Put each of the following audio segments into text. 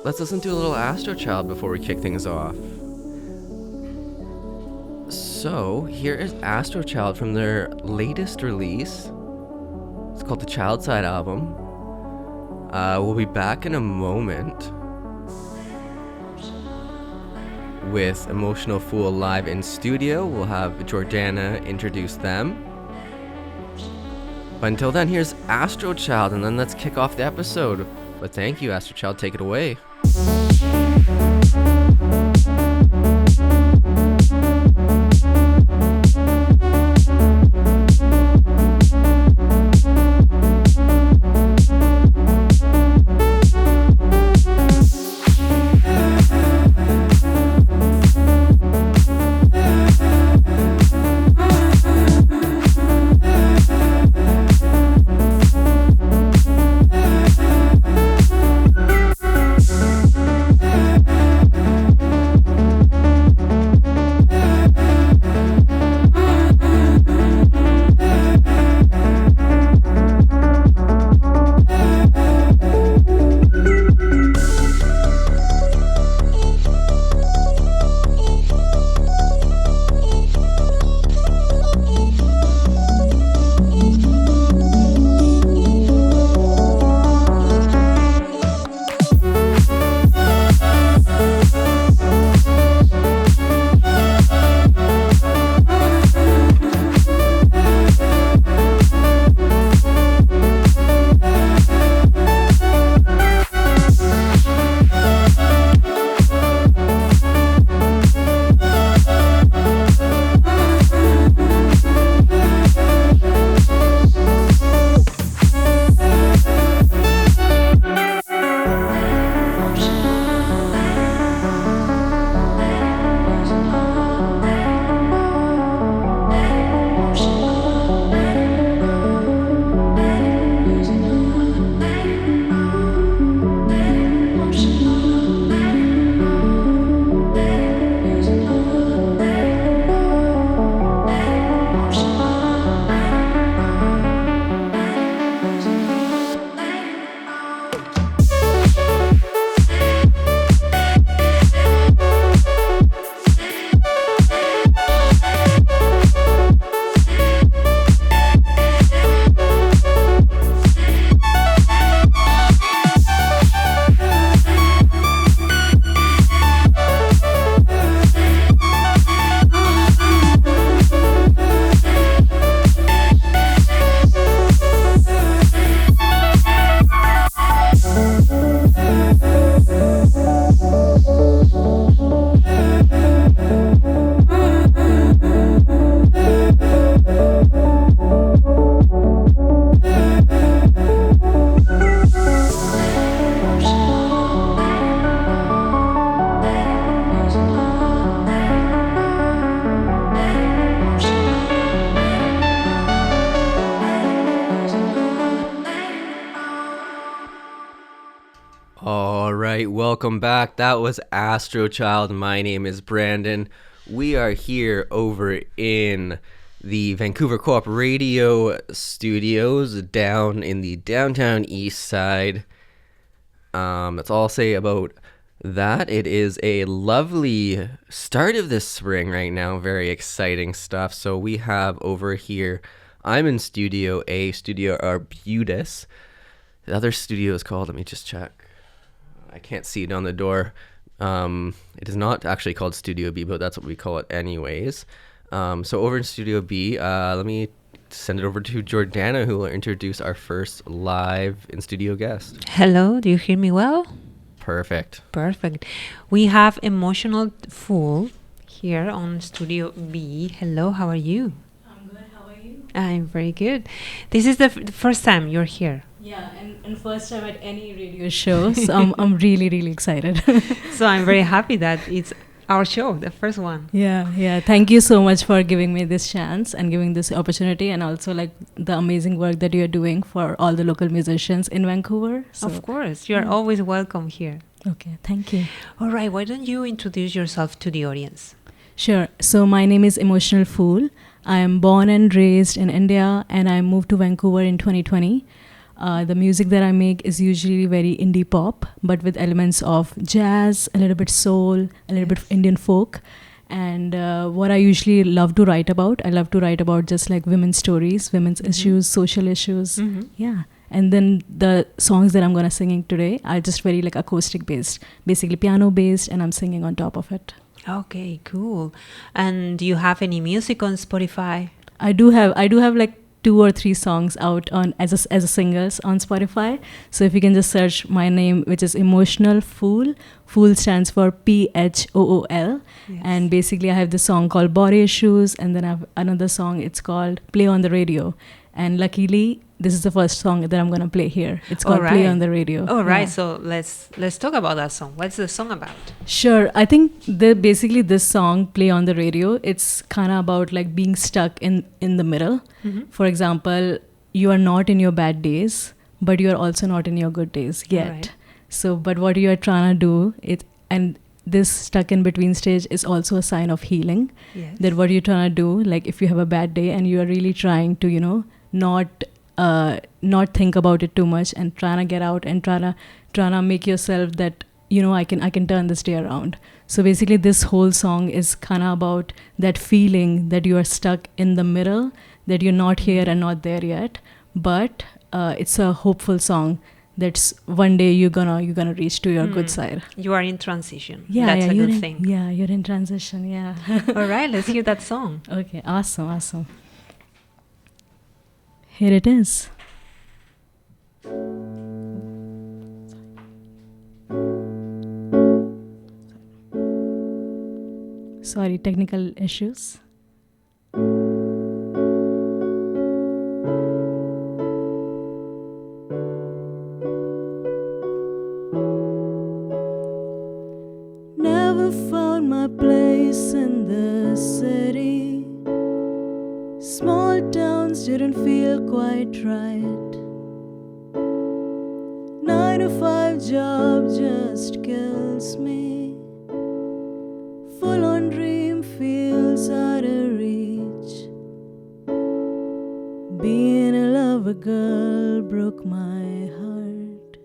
let's listen to a little Astro Child before we kick things off. So, here is Astro Child from their latest release. It's called the Child Side album. We'll be back in a moment with Emotional Phool live in studio. We'll have Jordana introduce them. But until then, here's Astro Child, and then let's kick off the episode. But thank you, Astro Child. Take it away. Welcome back. That was Astro Child. My name is Brandon. We are here over in the Vancouver Co-op Radio studios down in the downtown east side. That's all I'll say about that. It is a lovely start of this spring right now. Very exciting stuff. So we have over here, I'm in Studio A, Studio Arbutus. The other studio is called, let me just check. I can't see it on the door. It is not actually called Studio B, but that's what we call it anyways. So over in Studio B, let me send it over to Jordana, who will introduce our first live in-studio guest. Hello, do you hear me well? Perfect. We have Emotional Phool here on Studio B. Hello, how are you? I'm good, how are you? I'm very good. This is the first time you're here. Yeah, and first time at any radio show, so I'm really, really excited. So I'm very happy that it's our show, the first one. Yeah. Thank you so much for giving me this chance and giving this opportunity, and also like the amazing work that you're doing for all the local musicians in Vancouver. So, of course, you're always welcome here. Okay, thank you. All right, why don't you introduce yourself to the audience? Sure. So my name is Emotional Phool. I am born and raised in India, and I moved to Vancouver in 2020. The music that I make is usually very indie pop, but with elements of jazz, a little bit soul, a little bit of Indian folk. And what I usually love to write about, I love to write about just like women's stories, women's issues, social issues. Yeah. And then the songs that I'm going to singing today are just very like acoustic based, basically piano based, and I'm singing on top of it. Okay, cool. And do you have any music on Spotify? I do have like 2 or 3 songs out on as a singles on Spotify. So if you can just search my name, which is Emotional Phool. Phool stands for PHOOL. Yes. And basically I have this song called Body Issues, and then I have another song, it's called Play on the Radio. And luckily, this is the first song that I'm going to play here. It's called Play on the Radio. All right, so let's talk about that song. What's the song about? Sure. I think basically this song, Play on the Radio, it's kind of about like being stuck in the middle. For example, you are not in your bad days, but you are also not in your good days yet. Right. So, but what you are trying to do, and this stuck in between stage is also a sign of healing. Yes. That what you're trying to do, like if you have a bad day and you are really trying to, not think about it too much and trying to get out and trying to make yourself that I can turn this day around. So basically this whole song is kind of about that feeling that you are stuck in the middle, that you're not here and not there yet, but it's a hopeful song that's one day you're gonna reach to your good side. You are in transition. Yeah, That's a good thing. Yeah, you're in transition. Yeah. All right, let's hear that song. Okay, awesome. Here it is. Sorry, technical issues. Never found my place in the city. Small towns didn't feel quite right. 9-to-5 job just kills me. Full-on dream feels out of reach. Being in love with a girl broke my heart,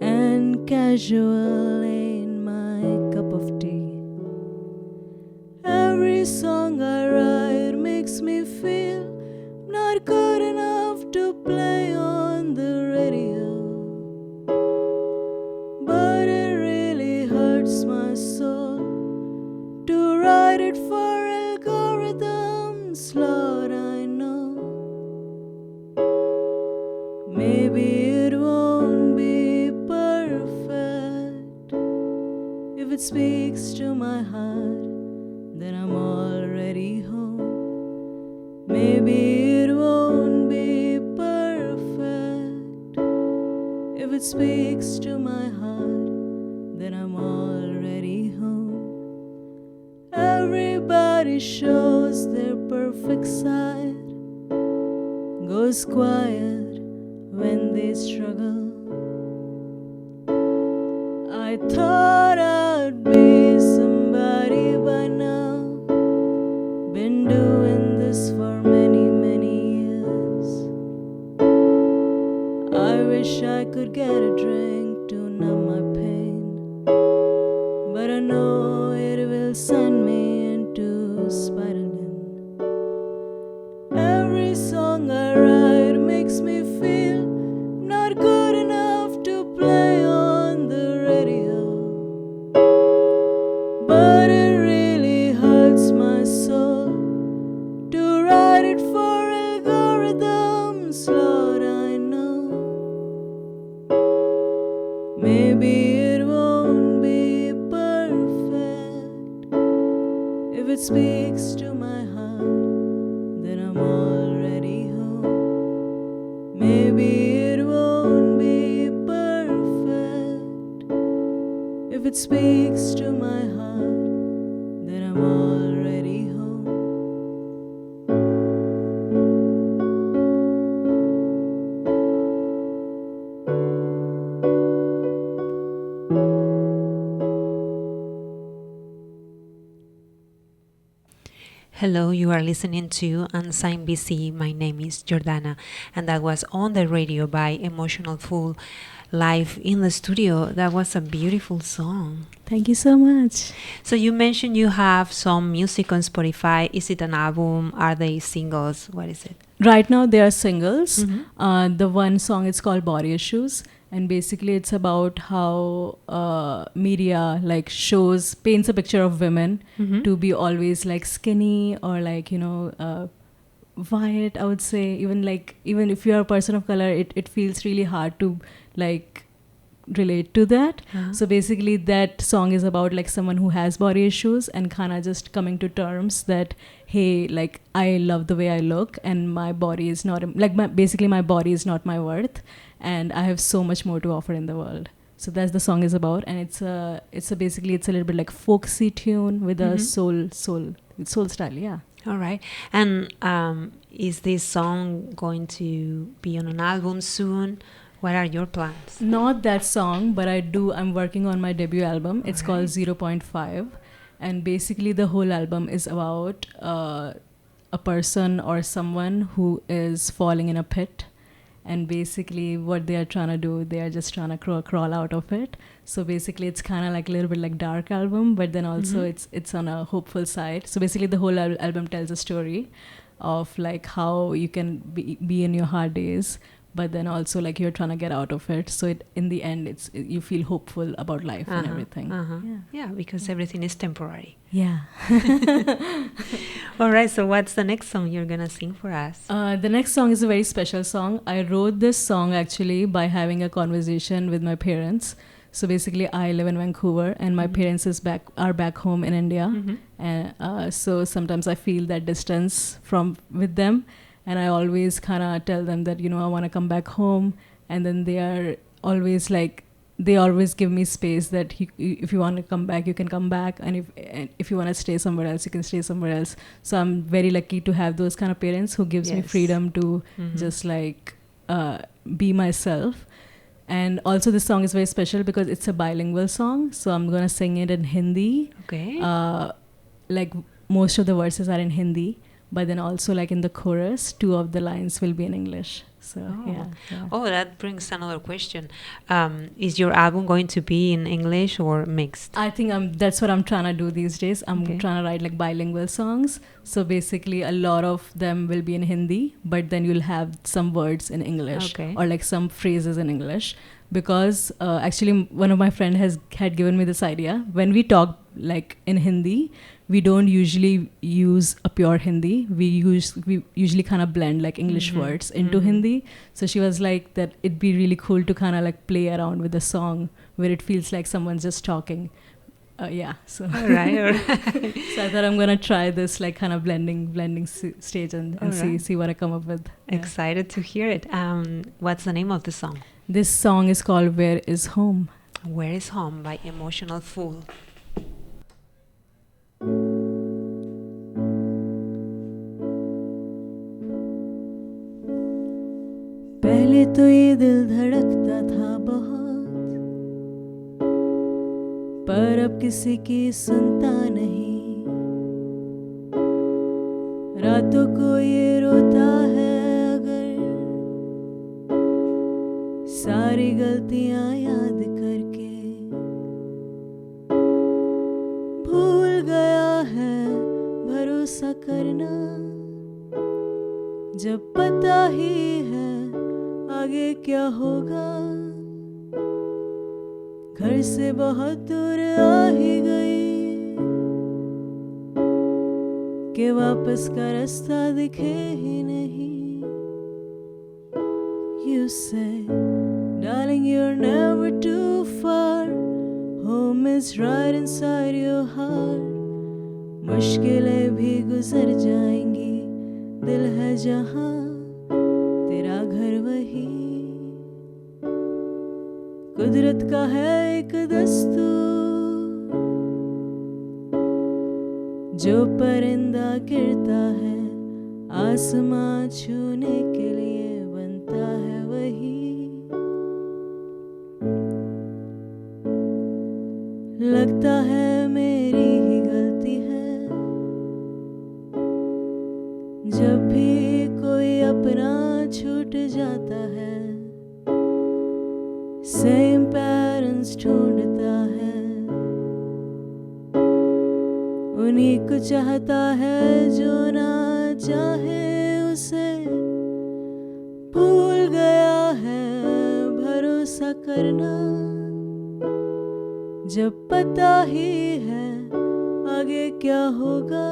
and casual ain't my cup of tea. Every song I write makes me feel not good enough to play on the radio. But it really hurts my soul to write it for algorithms, Lord, I know. Maybe it won't be perfect. If it speaks to my heart, then I'm already home. Maybe it won't be perfect. If it speaks to my heart, then I'm already home. Everybody shows their perfect side, goes quiet when they struggle. I thought I'd be somebody by now. Been doing this for many, many years. I wish I could get a drink to numb my pain, but I know it will send me into spiraling. Every song I write makes me feel not good enough to play on the radio. But it really hurts my soul to write it for algorithms, Lord, I know. Maybe it won't be perfect. If it speaks to my heart, then I'm already home. Maybe it won't be perfect. If it speaks to my heart, then I'm already home. Hello, you are listening to Unsigned BC. My name is Jordana, and that was on the radio by Emotional Phool, live in the studio. That was a beautiful song. Thank you so much. So you mentioned you have some music on Spotify. Is it an album? Are they singles? What is it? Right now they are singles. The one song is called Body Issues, and basically it's about how media like paints a picture of women to be always like skinny or like, you know, white, I would say. Even if you're a person of color, it feels really hard to like relate to that. So basically that song is about like someone who has body issues and kind of just coming to terms that, hey, like I love the way I look and my body is not like my body is not my worth, and I have so much more to offer in the world. So that's the song is about, and it's a little bit like folksy tune with a soul style. Yeah. All right. And is this song going to be on an album soon? What are your plans? Not that song, but I'm working on my debut album. It's called 0.5. And basically the whole album is about a person or someone who is falling in a pit. And basically what they are trying to do, they are just trying to crawl out of it. So basically it's kind of like a little bit like dark album, but then also it's on a hopeful side. So basically the whole album tells a story of like how you can be in your hard days, but then also like you're trying to get out of it. So in the end, you feel hopeful about life and everything. Yeah, because everything is temporary. Yeah. All right, so what's the next song you're going to sing for us? The next song is a very special song. I wrote this song actually by having a conversation with my parents. So basically I live in Vancouver and my parents are back home in India. And so sometimes I feel that distance with them. And I always kind of tell them that, you know, I want to come back home. And then they are always like, they always give me space that if you want to come back, you can come back. And if you want to stay somewhere else, you can stay somewhere else. So I'm very lucky to have those kind of parents who gives me freedom to just like be myself. And also this song is very special because it's a bilingual song. So I'm going to sing it in Hindi. Okay. Like most of the verses are in Hindi. But then also like in the chorus, 2 of the lines will be in English. So, yeah. Oh, that brings another question. Is your album going to be in English or mixed? I think that's what I'm trying to do these days. I'm trying to write like bilingual songs. So basically a lot of them will be in Hindi, but then you'll have some words in English or like some phrases in English. Because actually one of my friends had given me this idea. When we talk like in Hindi, we don't usually use a pure Hindi. We usually kind of blend like English words into Hindi. So she was like that it'd be really cool to kind of like play around with a song where it feels like someone's just talking. So all right. So I thought I'm gonna try this like kind of blending stage and see what I come up with. Excited to hear it. What's the name of the song? This song is called Where Is Home? Where Is Home by Emotional Phool. पहले तो ये दिल धड़कता था बहुत, पर अब किसी की सुनता नहीं। रातों को ये रोता है अगर सारी गलतियां याद करके, भूल गया है भरोसा करना जब पता ही है आगे क्या होगा। घर से बहुत दूर आ ही गई कि वापस का रास्ता दिखे ही नहीं। You say, darling, you're never too far. Home is right inside your heart. मुश्किलें भी गुजर जाएंगी, दिल है जहाँ तेरा घर वही। कुदरत का है एक दस्तूर, जो परिंदा गिरता है आसमां छूने के लिए बनता है वही। लगता है मेरी ही गलती है जाता है, सेम पैटर्न्स ढूंढता है, उन्हीं को चाहता है जो ना चाहे उसे, भूल गया है भरोसा करना, जब पता ही है आगे क्या होगा।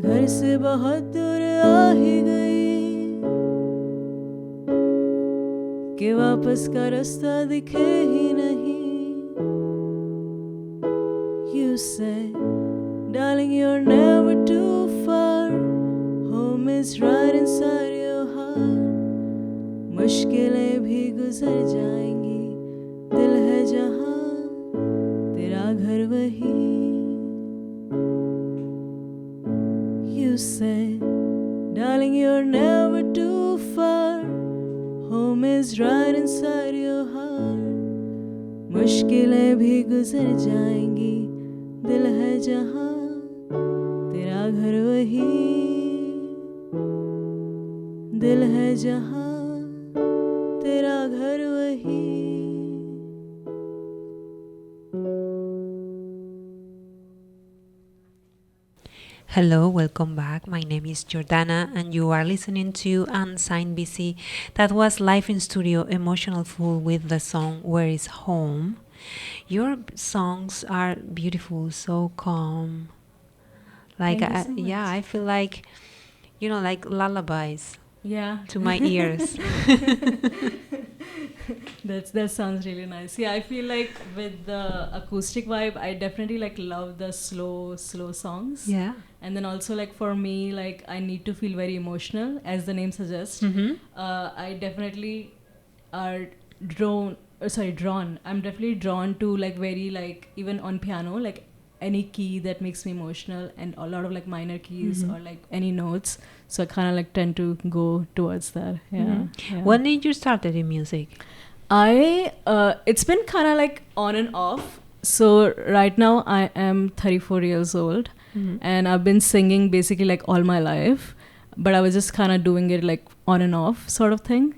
घर से बहुत दूर आ ही गई कि वापस का रास्ता दिखे ही नहीं। You say, darling, you're never too far, home is right inside your heart, मुश्किलें भी गुजर जाएंगी, दिल है जहाँ तेरा घर वही। You say, darling, you're never too far, home is right inside your heart, मुश्किलें भी गुजर जाएंगी, दिल है जहाँ तेरा घर वही, दिल है जहाँ तेरा घर वही। Hello, welcome back. My name is Jordana, and you are listening to Unsigned BC. That was live in studio, Emotional Phool with the song Where is Home. Your songs are beautiful, so calm. Like, Thank you so much. yeah, I feel like, like lullabies Yeah. to my ears. That sounds really nice. Yeah, I feel like with the acoustic vibe, I definitely like love the slow songs. Yeah. And then also like for me, like I need to feel very emotional, as the name suggests. Mm-hmm. I definitely are drawn. I'm definitely drawn to like very like even on piano, like any key that makes me emotional, and a lot of like minor keys or like any notes. So I kind of like tend to go towards that. Yeah. Yeah. When did you start in music? It's been kind of like on and off. So right now I am 34 years old, and I've been singing basically like all my life, but I was just kind of doing it like on and off sort of thing.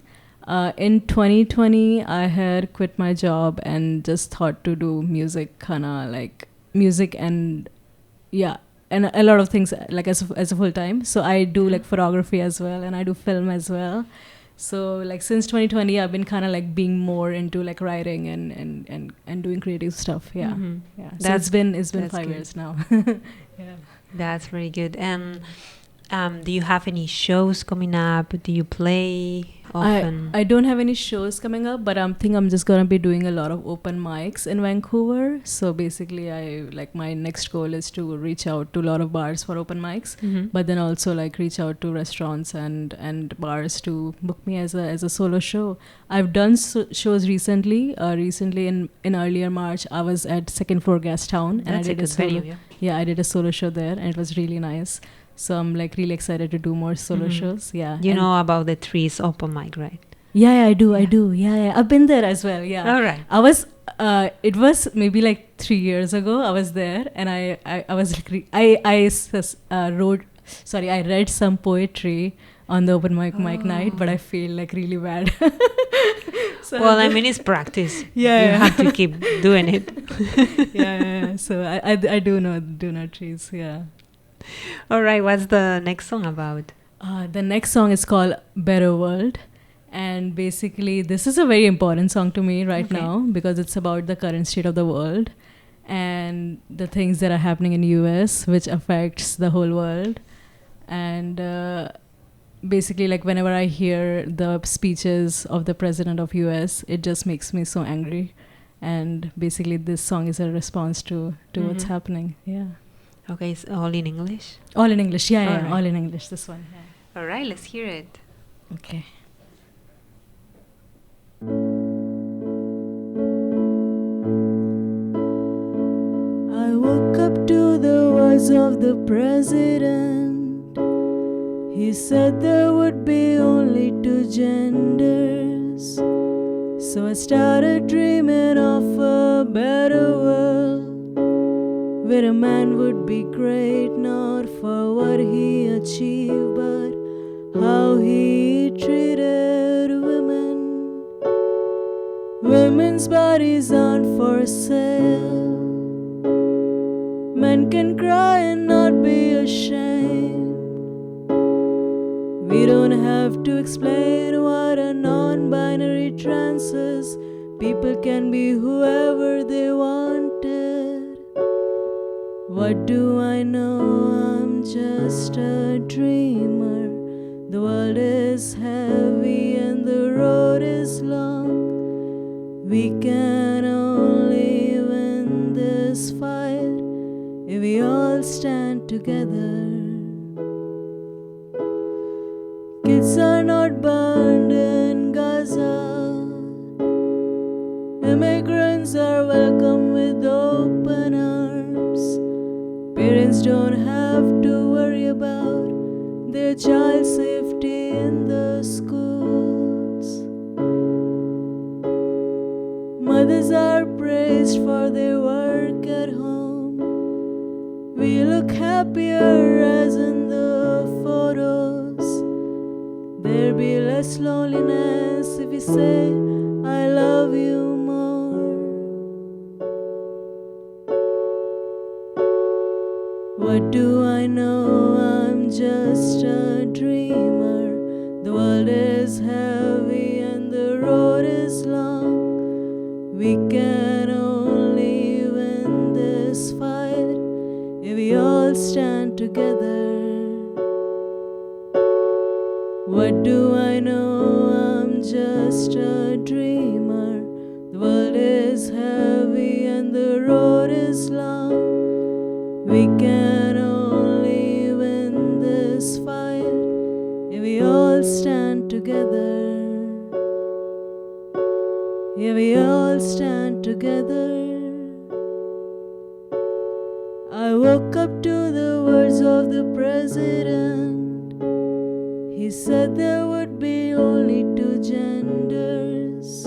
In 2020, I had quit my job and just thought to do music, kind of like music and yeah, and a lot of things like as a full time. So I do like photography as well, and I do film as well. So like since 2020, I've been kind of like being more into like writing and doing creative stuff. Yeah, yeah. So it's been 5 good. years now. Yeah, That's very good. And do you have any shows coming up? Do you play often? I don't have any shows coming up, but I'm just gonna be doing a lot of open mics in Vancouver. So basically, my next goal is to reach out to a lot of bars for open mics, but then also like reach out to restaurants and bars to book me as a solo show. I've done shows recently. Recently in earlier March, I was at Second Floor Gas Town, and I did a solo. venue, Yeah, I did a solo show there, and it was really nice. So I'm like really excited to do more solo shows. Yeah. You know about the Trees open mic, right? Yeah, I do. Yeah. I've been there as well. Yeah. All right. I was. It was maybe like 3 years ago. I was there, and I was like I read some poetry on the open mic night, but I feel like really bad. So Well, I mean, it's practice. Yeah, You yeah. have to keep doing it. yeah. So I do know trees. Yeah. All right. What's the next song about? The next song is called Better World. And basically, this is a very important song to me right now because it's about the current state of the world and the things that are happening in US, which affects the whole world. And basically, like whenever I hear the speeches of the president of US, it just makes me so angry. And basically, this song is a response to what's happening. Yeah. Okay, it's all in English. All in English. Yeah, All right. all in English. This one. Yeah. All right, let's hear it. Okay. I woke up to the words of the president. He said there would be only 2 genders. So I started dreaming of a better world, where a man would be great not for what he achieved, but how he treated women. Women's bodies aren't for sale. Men can cry and not be ashamed. We don't have to explain what a non-binary trans is. People can be whoever they wanted. What do I know? I'm just a dreamer. The world is heavy and the road is long. We can only win this fight if we all stand together. Kids are not burned in Gaza. Immigrants are welcome with open arms. Parents don't have to worry about their child's safety in the schools. Mothers are praised for their work at home. We look happier as in the photos. There'll be less loneliness if we say, I love you more. What do I know? I'm just a dreamer. The world is heavy and the road is long. We can only win this fight if we all stand together. What do I know? I'm just a dreamer. The world is heavy and the road is long. We can only win this fight if we all stand together. If we all stand together. I woke up to the words of the president. He said there would be only two genders.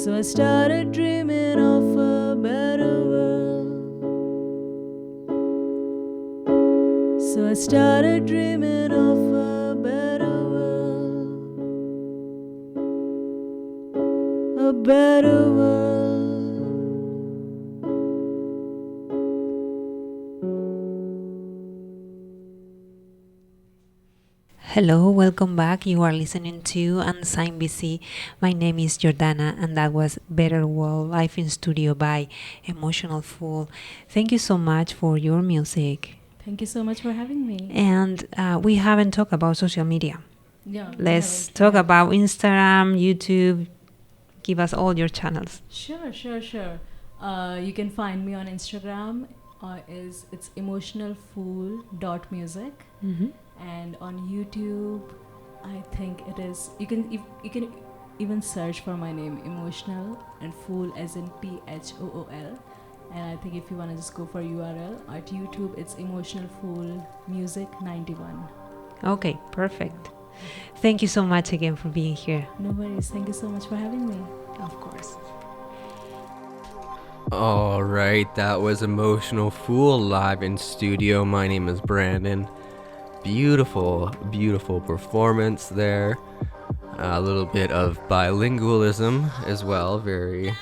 So I started dreaming of a better world. So I started dreaming of a better world. A better world. Hello, welcome back. You are listening to Unsigned BC. My name is Jordana, and that was Better World Live in Studio by Emotional Phool. Thank you so much for your music. Thank you so much for having me. And we haven't talked about social media. Yeah. Let's talk about Instagram, YouTube. Give us all your channels. Sure. You can find me on Instagram. It's emotionalphool.music. Mm-hmm. And on YouTube, I think it is. You can even search for my name, Emotional, and Phool as in PHOOL. And I think if you want to just go for URL at YouTube, it's Emotional Phool Music 91. Okay, perfect. Thank you so much again for being here. No worries. Thank you so much for having me. Of course. All right, that was Emotional Phool live in studio. My name is Brandon. Beautiful performance there. A little bit of bilingualism as well. Very,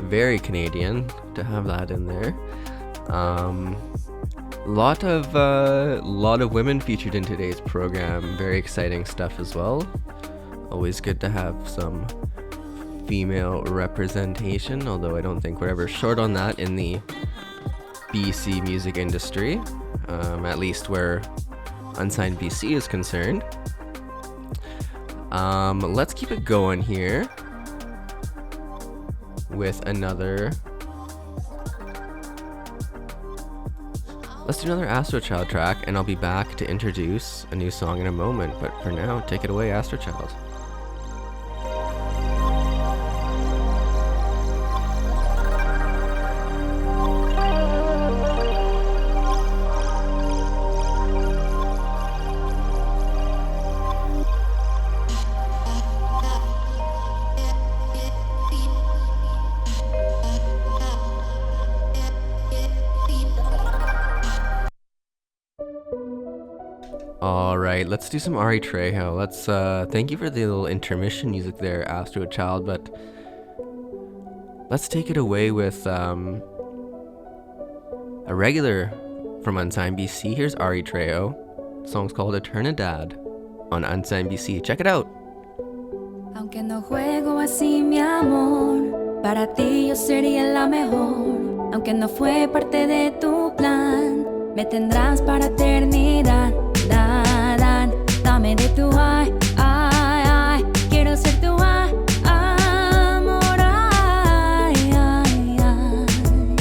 very Canadian to have that in there. Lot of women featured in today's program. Very exciting stuff as well. Always good to have some female representation, although I don't think we're ever short on that in the BC music industry, at least where Unsigned BC is concerned. Let's keep it going here with another. Let's do another Astro Child track, and I'll be back to introduce a new song in a moment. But for now, take it away, Astro Child. All right, let's do some Ari Trejo. Let's thank you for the little intermission music there, Astro Child, but let's take it away with a regular from Unsigned BC. Here's Ari Trejo. The song's called Eternidad on Unsigned BC. Check it out. Aunque no juego así, mi amor, para ti yo sería la mejor. Aunque no fue parte de tu plan, me tendrás para eternidad. Dame de tu ay, ay, ay. Quiero ser tu ay, amor, ay, ay, ay.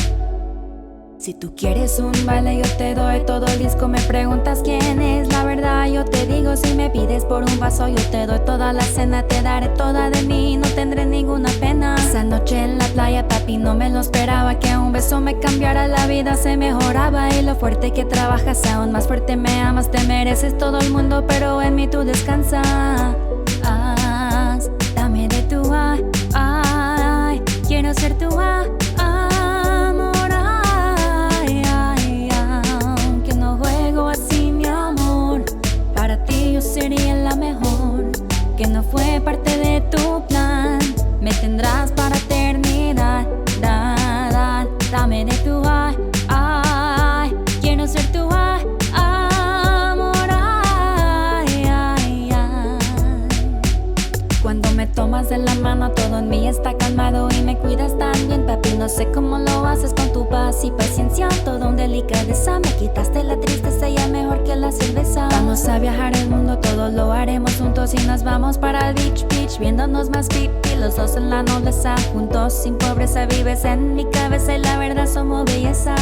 Si tú quieres un baile, yo te doy todo el disco. Me preguntas quién es, la verdad yo te digo. Si me pides por un vaso, yo te doy toda la cena. Te daré toda de mí, no tendré ninguna pena. Esa noche en la playa, papi, no me lo esperaba. Que un beso me cambiara la vida, se mejoraba. Y lo fuerte que trabajas, aún más fuerte me amas. Te mereces todo el mundo, pero en mí tú descansas. Dame de tu ay, ay. Quiero ser tu ay, amor, ay, ay, ay. Aunque no juego así, mi amor, para ti yo sería la mejor. Que no fue parte de tu plan, me tendrás para eternidad. Dame de tu ay, ay. Quiero ser tu ay, amor, ay, ay, ay. Cuando me tomas de la mano, todo en mí está calmado y me cuidas tan bien, papi. No sé cómo lo haces con tu paz y paciencia, todo un delicadeza. Me quitaste la tristeza, ya mejor que la cerveza. Vamos a viajar el mundo, todo lo haremos juntos y nos vamos para el beach, viéndonos más creepy, los dos en la nobleza. Juntos, sin pobreza, vives en mi cabeza y la verdad somos belleza.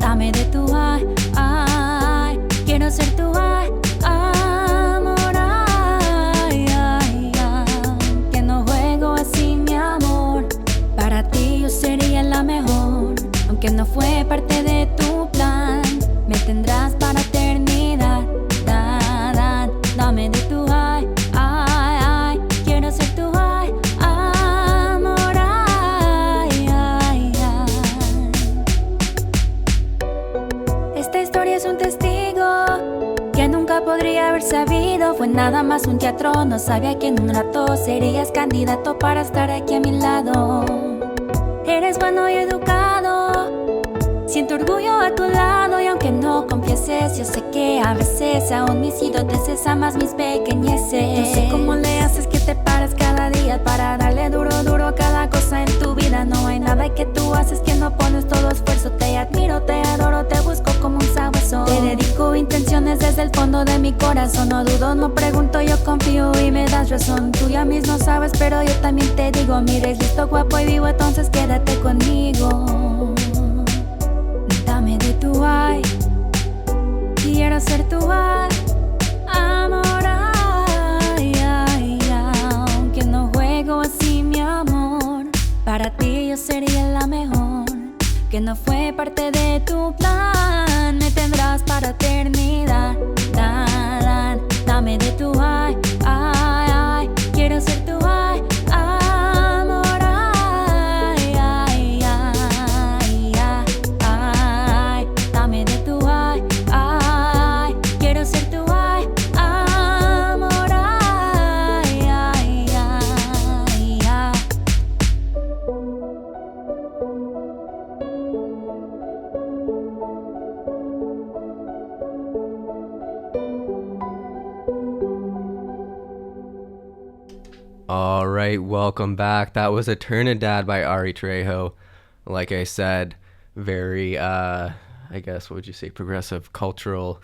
Dame de tu ay, ay. Quiero ser tu ay, amor, ay, ay, ay. Que no juego así, mi amor, para ti yo sería la mejor. Aunque no fue parte de tu plan, me tendrás para eternidad. Dame de tu ay, ay, ay. Quiero ser tu ay, amor, ay, ay, ay. Esta historia es un testigo que nunca podría haber sabido. Fue nada más un teatro, no sabía que en un rato serías candidato para estar aquí a mi lado. Eres bueno y educado, siento orgullo a tu lado. Y aunque no confieses, yo sé que a veces aún mis idioteces amas mis pequeñeces. Yo sé cómo le haces que te pares cada día para darle duro a cada cosa en tu vida. No hay nada que tú haces que no pones todo esfuerzo. Te admiro, te adoro, te busco como un sabueso. Te dedico intenciones desde el fondo de mi corazón. No dudo, no pregunto, yo confío y me das razón. Tú ya mismo sabes, pero yo también te digo: mira, es listo, guapo y vivo, entonces quédate conmigo. Dame de tu ay, quiero ser tu ay, amor, ay, ay, ay. Aunque no juego así, mi amor, para ti yo sería la mejor. Que no fue parte de tu plan, me tendrás para eternidad. Dame de tu ay, ay, ay. Quiero ser tu ay, amor, ay, ay, ay, ay. Dame de tu ay, ay. Quiero ser tu ay, amor, ay, ay, ay, ay. All right, welcome back. That was Eternidad by Ari Trejo. Like I said, very, I guess, what would you say, progressive cultural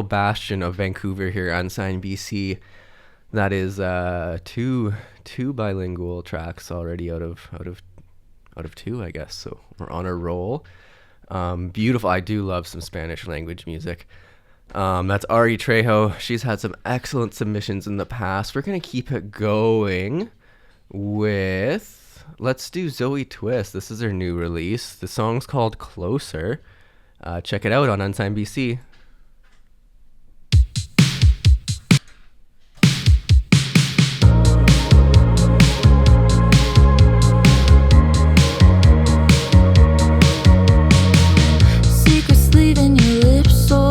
bastion of Vancouver here, Unsigned BC. That is two bilingual tracks already out of two, I guess. So we're on a roll. Beautiful. I do love some Spanish language music. That's Ari Trejo. She's had some excellent submissions in the past. We're going to keep it going with, let's do Zoe Twist. This is her new release. The song's called Closer. Check it out on Unsigned BC. Secrets leaving your lips so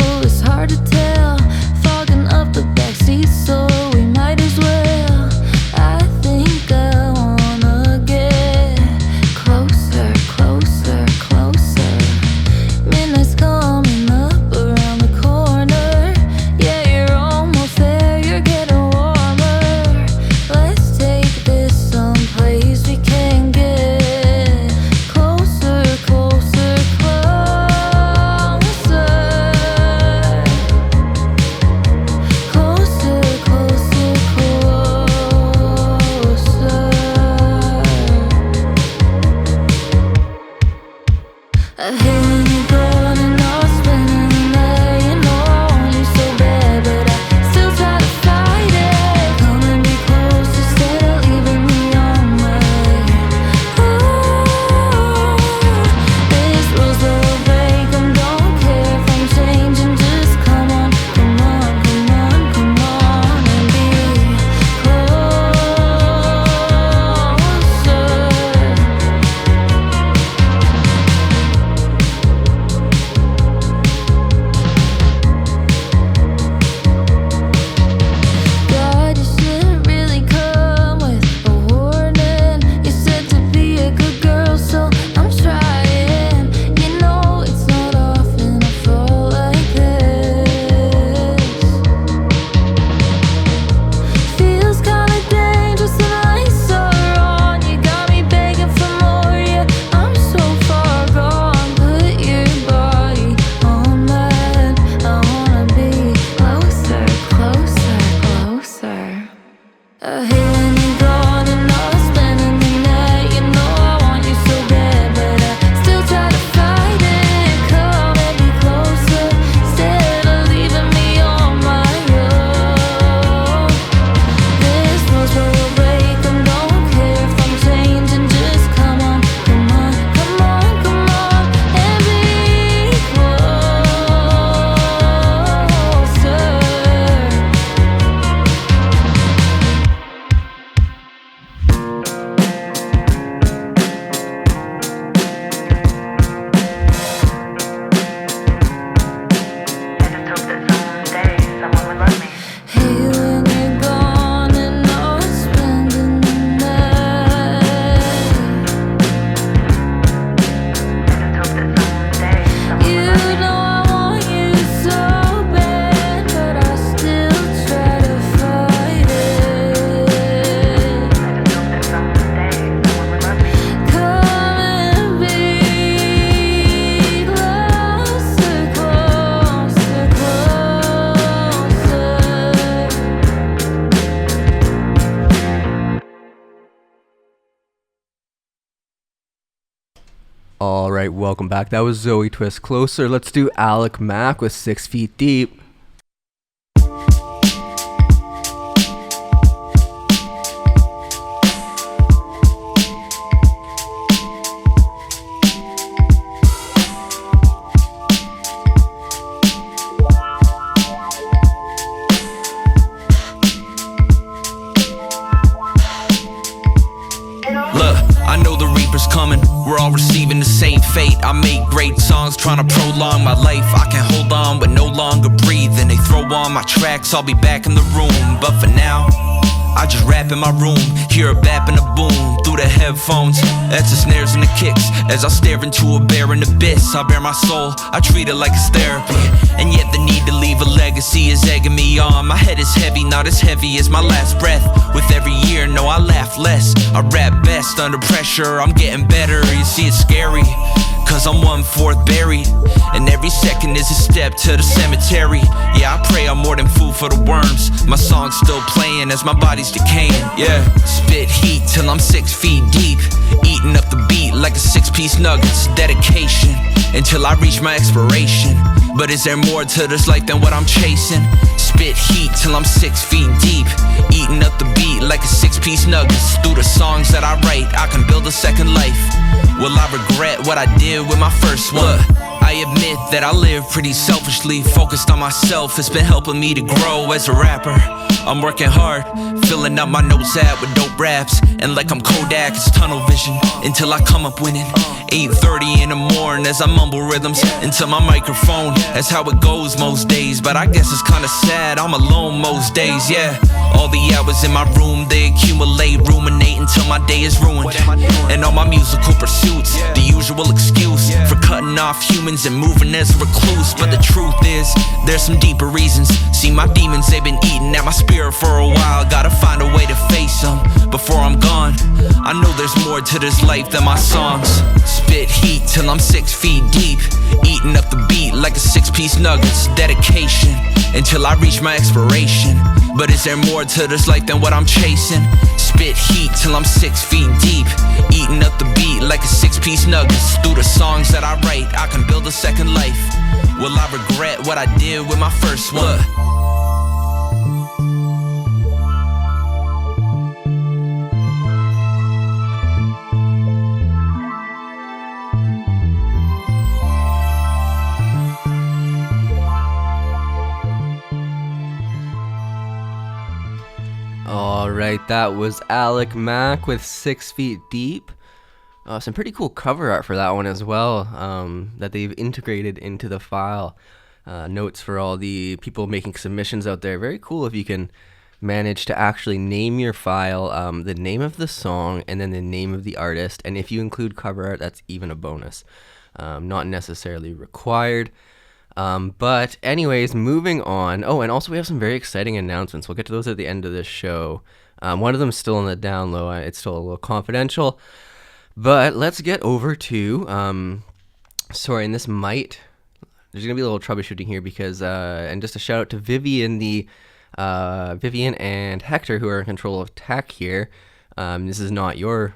All right, welcome back. That was Zoe Twist. Closer. Let's do Alick Mac with 6 Feet Deep. Coming, we're all receiving the same fate. I make great songs trying to prolong my life. I can hold on but no longer breathe. And they throw on my tracks, I'll be back in the room. But for now, I just rap in my room, hear a bap and a boom through the headphones. That's the snares and the kicks. As I stare into a barren abyss, I bear my soul, I treat it like it's therapy. And yet the need to leave a legacy is egging me on. My head is heavy, not as heavy as my last breath. With every year, no, I laugh less. I rap best under pressure, I'm getting better. You see, it's scary, cause I'm 1/4 buried. And every second is a step to the cemetery. Yeah, I pray I'm more than food for the worms. My song's still playing as my body's decaying. Yeah, spit heat till I'm 6 feet deep, eating up the beat like a 6-piece nuggets. Dedication until I reach my expiration. But is there more to this life than what I'm chasing? Spit heat till I'm 6 feet deep, eating up the beat like a 6-piece nuggets. Through the songs that I write, I can build a second life. Will I regret what I did with my first one? I admit that I live pretty selfishly, focused on myself. It's been helping me to grow as a rapper. I'm working hard, filling up my notes app with dope raps. And like I'm Kodak, it's tunnel vision until I come up winning. 8:30 in the morning as I mumble rhythms into my microphone. That's how it goes most days, but I guess it's kinda sad I'm alone most days, yeah. All the hours in my room, they accumulate, ruminate until my day is ruined. And all my musical pursuits, the usual excuse for cutting off humans and moving as a recluse. But the truth is, there's some deeper reasons. See, my demons, they've been eating at my spirit for a while. Gotta find a way to face them before I'm gone. I know there's more to this life than my songs. Spit heat till I'm 6 feet deep, eating up the beat like a 6-piece nuggets. Dedication until I reach my expiration. But is there more to this life than what I'm chasing? Spit heat till I'm 6 feet deep, eating up the beat like a 6-piece nuggets. Through the songs that I write, I can build a second life. Will I regret what I did with my first one? Alright, that was Alick Mac with 6 Feet Deep. Some pretty cool cover art for that one as well, that they've integrated into the file. Notes for all the people making submissions out there. Very cool if you can manage to actually name your file, the name of the song, and then the name of the artist. And if you include cover art, that's even a bonus. Not necessarily required. But anyways, moving on. Oh, and also we have some very exciting announcements. We'll get to those at the end of this show. One of them is still on the down low. It's still a little confidential. But let's get over to, and there's going to be a little troubleshooting here because, and just a shout out to Vivian and Hector, who are in control of tech here. This is not your,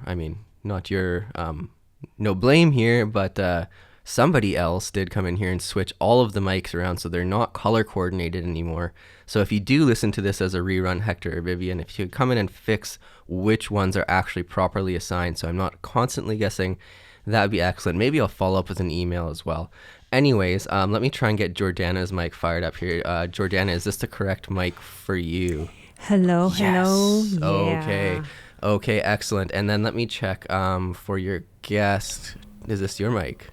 no blame here, but, somebody else did come in here and switch all of the mics around so they're not color coordinated anymore. So if you do listen to this as a rerun, Hector or Vivian, if you could come in and fix which ones are actually properly assigned so I'm not constantly guessing, that would be excellent. Maybe I'll follow up with an email as well. Anyways, let me try and get Jordana's mic fired up here. Jordana, is this the correct mic for you? Hello. Yeah. Okay, excellent. And then let me check for your guest. Is this your mic?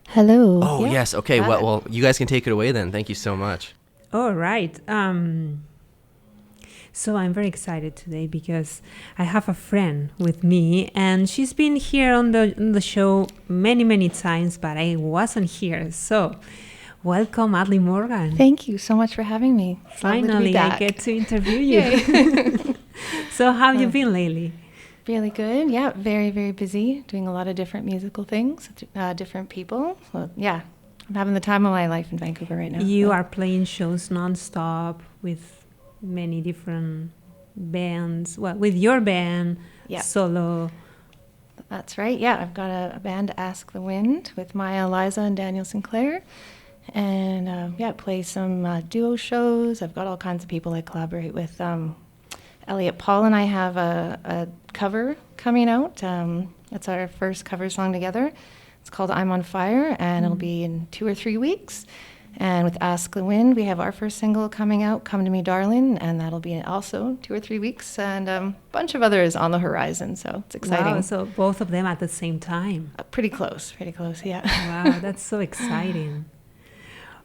Hello. Oh, yeah. Yes. Okay. Well, you guys can take it away then. Thank you so much. All right. So I'm very excited today because I have a friend with me, and she's been here on the show many times, but I wasn't here. So welcome, Atlin Morgan. Thank you so much for having me. Finally, I get to interview you. So how have you been lately? Really good. Yeah, very, very busy, doing a lot of different musical things, different people. So, yeah, I'm having the time of my life in Vancouver right now. You are playing shows nonstop with many different bands. Well, with your band, solo. That's right. Yeah, I've got a band, Ask the Wind, with Maya, Eliza, and Daniel Sinclair. And play some duo shows. I've got all kinds of people I collaborate with. Elliot Paul and I have a cover coming out. It's our first cover song together. It's called I'm on Fire, and it'll be in 2 or 3 weeks. And with Ask the Wind, we have our first single coming out, Come to Me Darling, and that'll be also 2 or 3 weeks, and a bunch of others on the horizon, so it's exciting. Wow, so both of them at the same time. Pretty close, yeah. Wow, that's so exciting.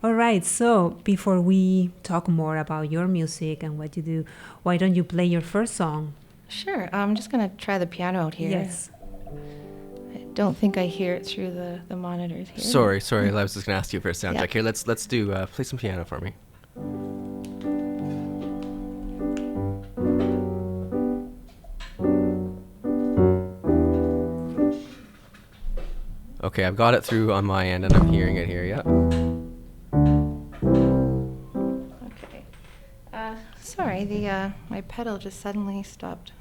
All right, so before we talk more about your music and what you do, why don't you play your first song? Sure, I'm just going to try the piano out here. Yes. I don't think I hear it through the monitors here. Sorry. I was just gonna ask you for a sound check here. Let's do play some piano for me. Okay, I've got it through on my end, and I'm hearing it here. Yeah. Okay. Sorry, my pedal just suddenly stopped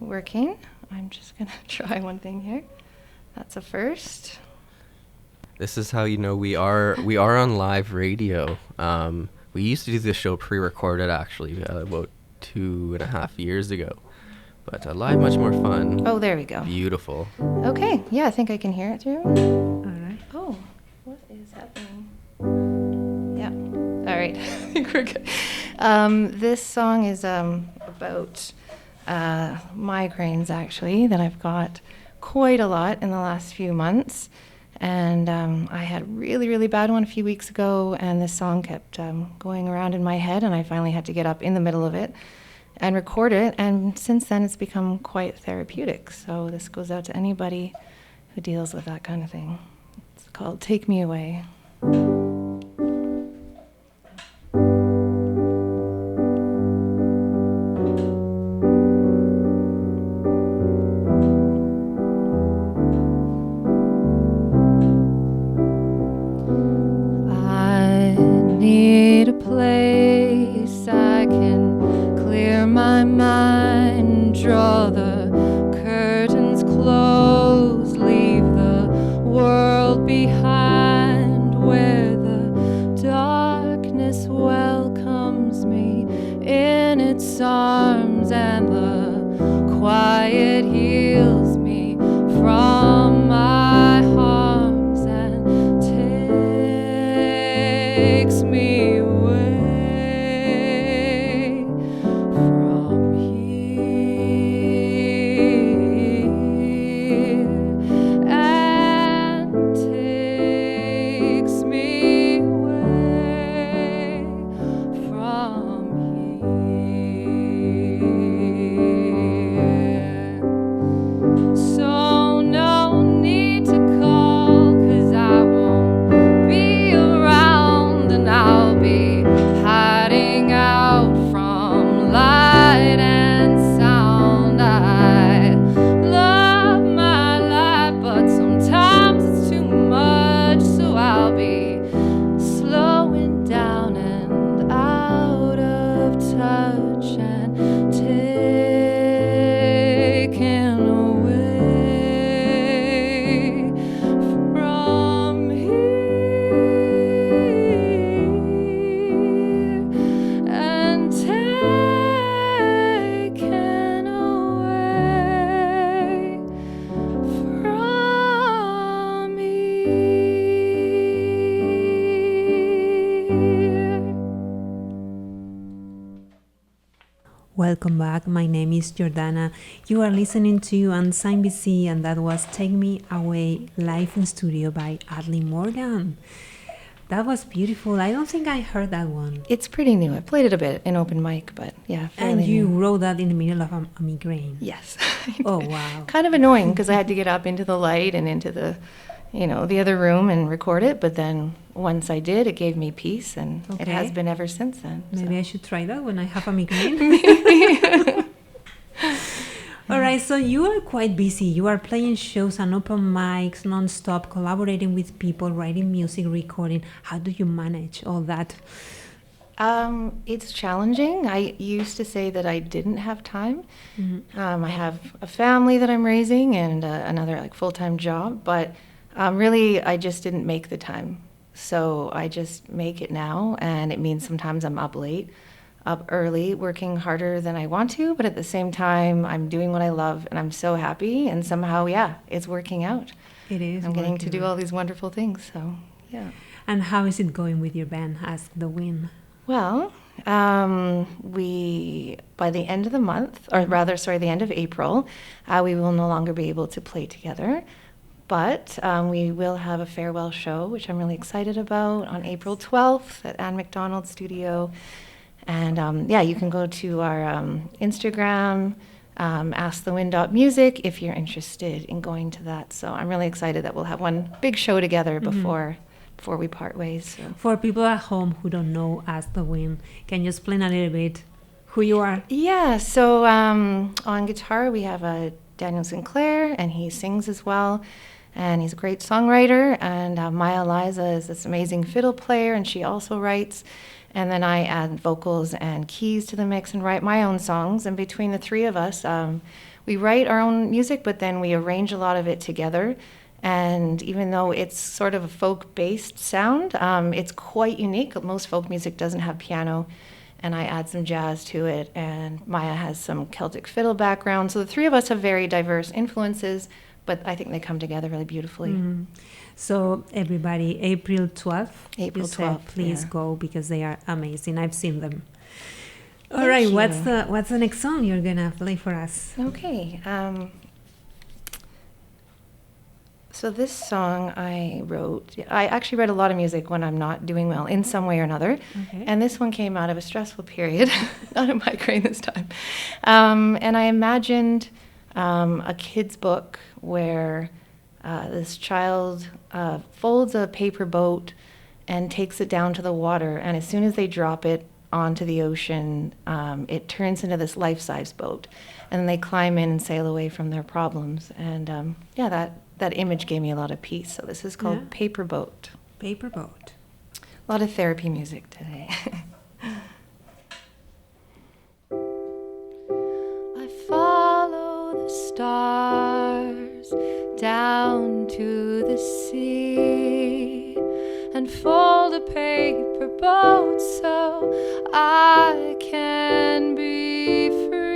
working. I'm just gonna try one thing here. That's a first. This is how you know we are on live radio. We used to do this show pre-recorded actually about 2.5 years ago, but live much more fun. Oh, there we go. Beautiful. Okay, yeah, I think I can hear it through. All right. Oh, what is happening? Yeah, all right, I think we're good. This song is about migraines, actually, that I've got quite a lot in the last few months. And I had a really, really bad one a few weeks ago, and this song kept going around in my head, and I finally had to get up in the middle of it and record it. And since then, it's become quite therapeutic. So this goes out to anybody who deals with that kind of thing. It's called Take Me Away. Place I can clear my mind, draw the curtains close, leave the world behind, where the darkness welcomes me in its arms and the quiet heals me from my harms and takes me Welcome back. My name is Jordana. You are listening to Unsigned BC, and that was Take Me Away live in studio by Atlin Morgan. That was beautiful. I don't think I heard that one. It's pretty new. I played it a bit in open mic, but yeah. And you new. wrote that in the middle of a migraine. Yes. Oh, wow. Kind of annoying because I had to get up into the light and into the other room and record it. But then once I did, it gave me peace, and it has been ever since then. Maybe I should try that when I have a migraine. All right, so you are quite busy. You are playing shows and open mics non-stop, collaborating with people, writing music, recording. How do you manage all that? It's challenging. I used to say that I didn't have time. I have a family that I'm raising and another like full-time job, but really I just didn't make the time. So I just make it now, and it means sometimes I'm up late, up early, working harder than I want to, but at the same time I'm doing what I love and I'm so happy, and somehow, yeah, it's working out. It is. I'm getting to working do out. all these wonderful things, so yeah. And how is it going with your band, Ask the Wind? Well, we, by the end of the month, or rather, sorry, the end of April, we will no longer be able to play together. But we will have a farewell show, which I'm really excited about, on April 12th at Anne McDonald Studio. And yeah, you can go to our Instagram, askthewind.music, if you're interested in going to that. So I'm really excited that we'll have one big show together before we part ways. So. For people at home who don't know Ask the Wind, can you explain a little bit who you are? Yeah, so on guitar we have Daniel Sinclair, and he sings as well, and he's a great songwriter. And Maya Liza is this amazing fiddle player, and she also writes. And then I add vocals and keys to the mix and write my own songs. And between the three of us, we write our own music, but then we arrange a lot of it together. And even though it's sort of a folk-based sound, it's quite unique. Most folk music doesn't have piano, and I add some jazz to it, and Maya has some Celtic fiddle background. So the three of us have very diverse influences, but I think they come together really beautifully. So everybody, April 12th, April you said, 12th, please yeah. go, because they are amazing. I've seen them. All Thank right, you. what's the next song you're gonna play for us? Okay. So this song I wrote, I actually write a lot of music when I'm not doing well in some way or another. Okay. And this one came out of a stressful period, not a migraine this time. And I imagined a kid's book where this child folds a paper boat and takes it down to the water. And as soon as they drop it onto the ocean, it turns into this life-size boat. And then they climb in and sail away from their problems. And yeah, that image gave me a lot of peace. So this is called Paper Boat. Paper Boat. A lot of therapy music today. I follow the stars down to the sea and fold a paper boat so I can be free.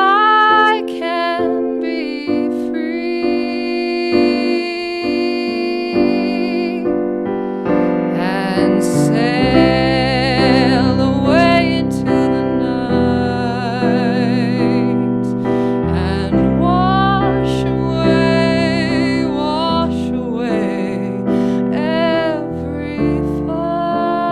I can be free and sail away into the night and wash away every fight.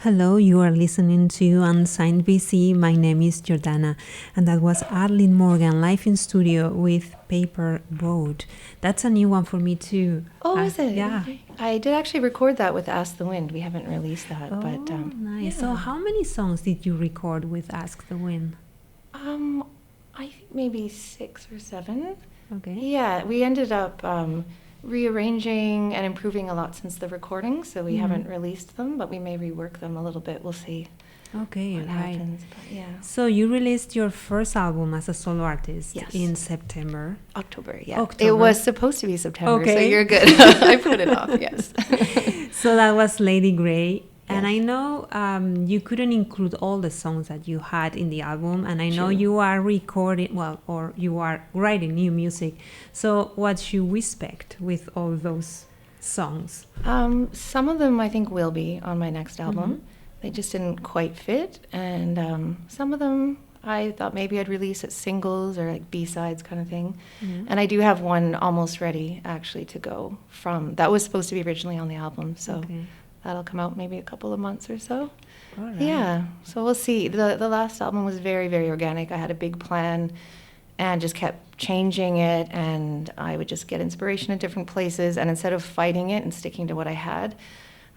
Hello, you are listening to Unsigned BC. My name is Jordana, and that was Atlin Morgan live in studio with Paper Boat. That's a new one for me too. Oh, is it? Yeah. I did actually record that with Ask the Wind. We haven't released that, but nice. yeah. So, how many songs did you record with Ask the Wind? I think maybe 6 or 7. Okay. Yeah, we ended up rearranging and improving a lot since the recording, so we haven't released them, but we may rework them a little bit. We'll see Okay, what right. happens. But yeah, So you released your first album as a solo artist Yes. in September. October. Yeah, October. It was supposed to be September, so Okay. you're good. I put it off. Yes. So that was Lady Grey. And Yes. I know you couldn't include all the songs that you had in the album, and I know True. you are recording, or you are writing new music. So what should we expect with all those songs? Some of them I think will be on my next album. They just didn't quite fit, and some of them I thought maybe I'd release as singles or like B-sides kind of thing. And I do have one almost ready actually to go from that was supposed to be originally on the album, so Okay. that'll come out maybe a couple of months or so. All right. Yeah, so we'll see. The last album was very, very organic. I had a big plan and just kept changing it, and I would just get inspiration in different places, and instead of fighting it and sticking to what I had,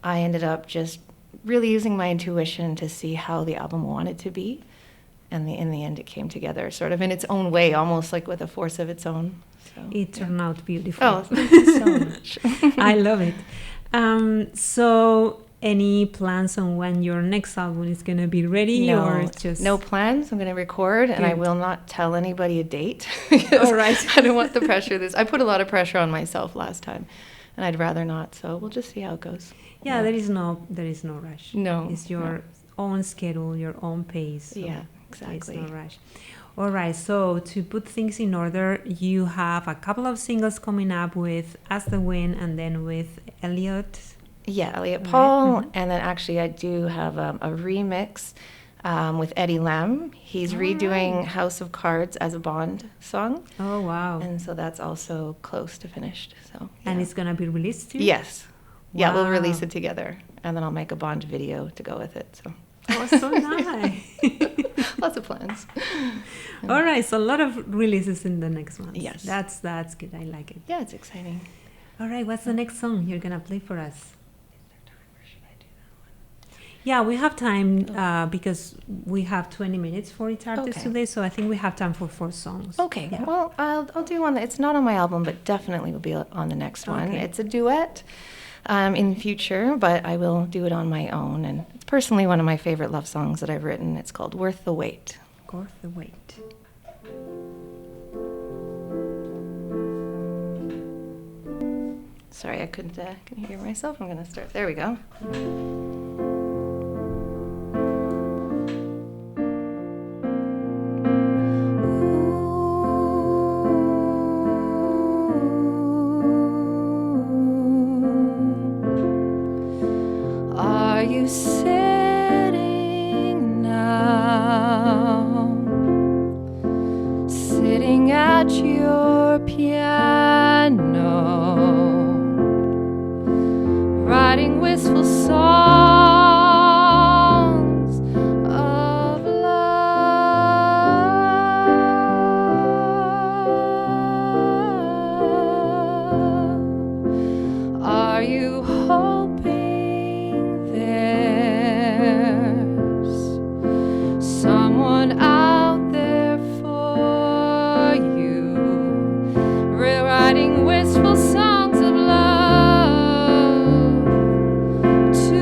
I ended up just really using my intuition to see how the album wanted to be, and in the end it came together sort of in its own way, almost like with a force of its own. So, It turned out beautiful. Oh, thank you so much. I love it. So any plans on when your next album is going to be ready, or just no plans. I'm going to record, and I Good. will not tell anybody a date. All right. I don't want the pressure. I put a lot of pressure on myself last time, and I'd rather not. So we'll just see how it goes. Yeah, there is no rush. No, It's your own schedule, your own pace. So Yeah, exactly. There's no rush. All right, so to put things in order, you have a couple of singles coming up with As the Wind and then with Elliot. Yeah, Elliot Right, Paul, and then actually I do have a remix with Eddie Lam. He's redoing House of Cards as a Bond song, Oh, wow. and so that's also close to finished. So And yeah. it's going to be released too? Yes. Yeah, we'll release Wow. it together, and then I'll make a Bond video to go with it. So Oh, so nice. lots of plans. All right, so a lot of releases in the next month. Yes. That's good. I like it. Yeah, it's exciting. All right, what's the next song you're going to play for us? Yeah, we have time because we have 20 minutes for each artist Okay. today, so I think we have time for 4 songs. Okay, Yeah. well, I'll do one it's not on my album, but definitely will be on the next one. Okay. It's a duet in the future, but I will do it on my own. And it's personally one of my favorite love songs that I've written. It's called Worth the Wait. Worth the wait. Sorry, I couldn't hear myself. I'm going to start. There we go. Are you sitting now? Sitting at your piano, writing wistful songs of love? Are you hoping there's someone out there for you, rewriting wistful songs of love to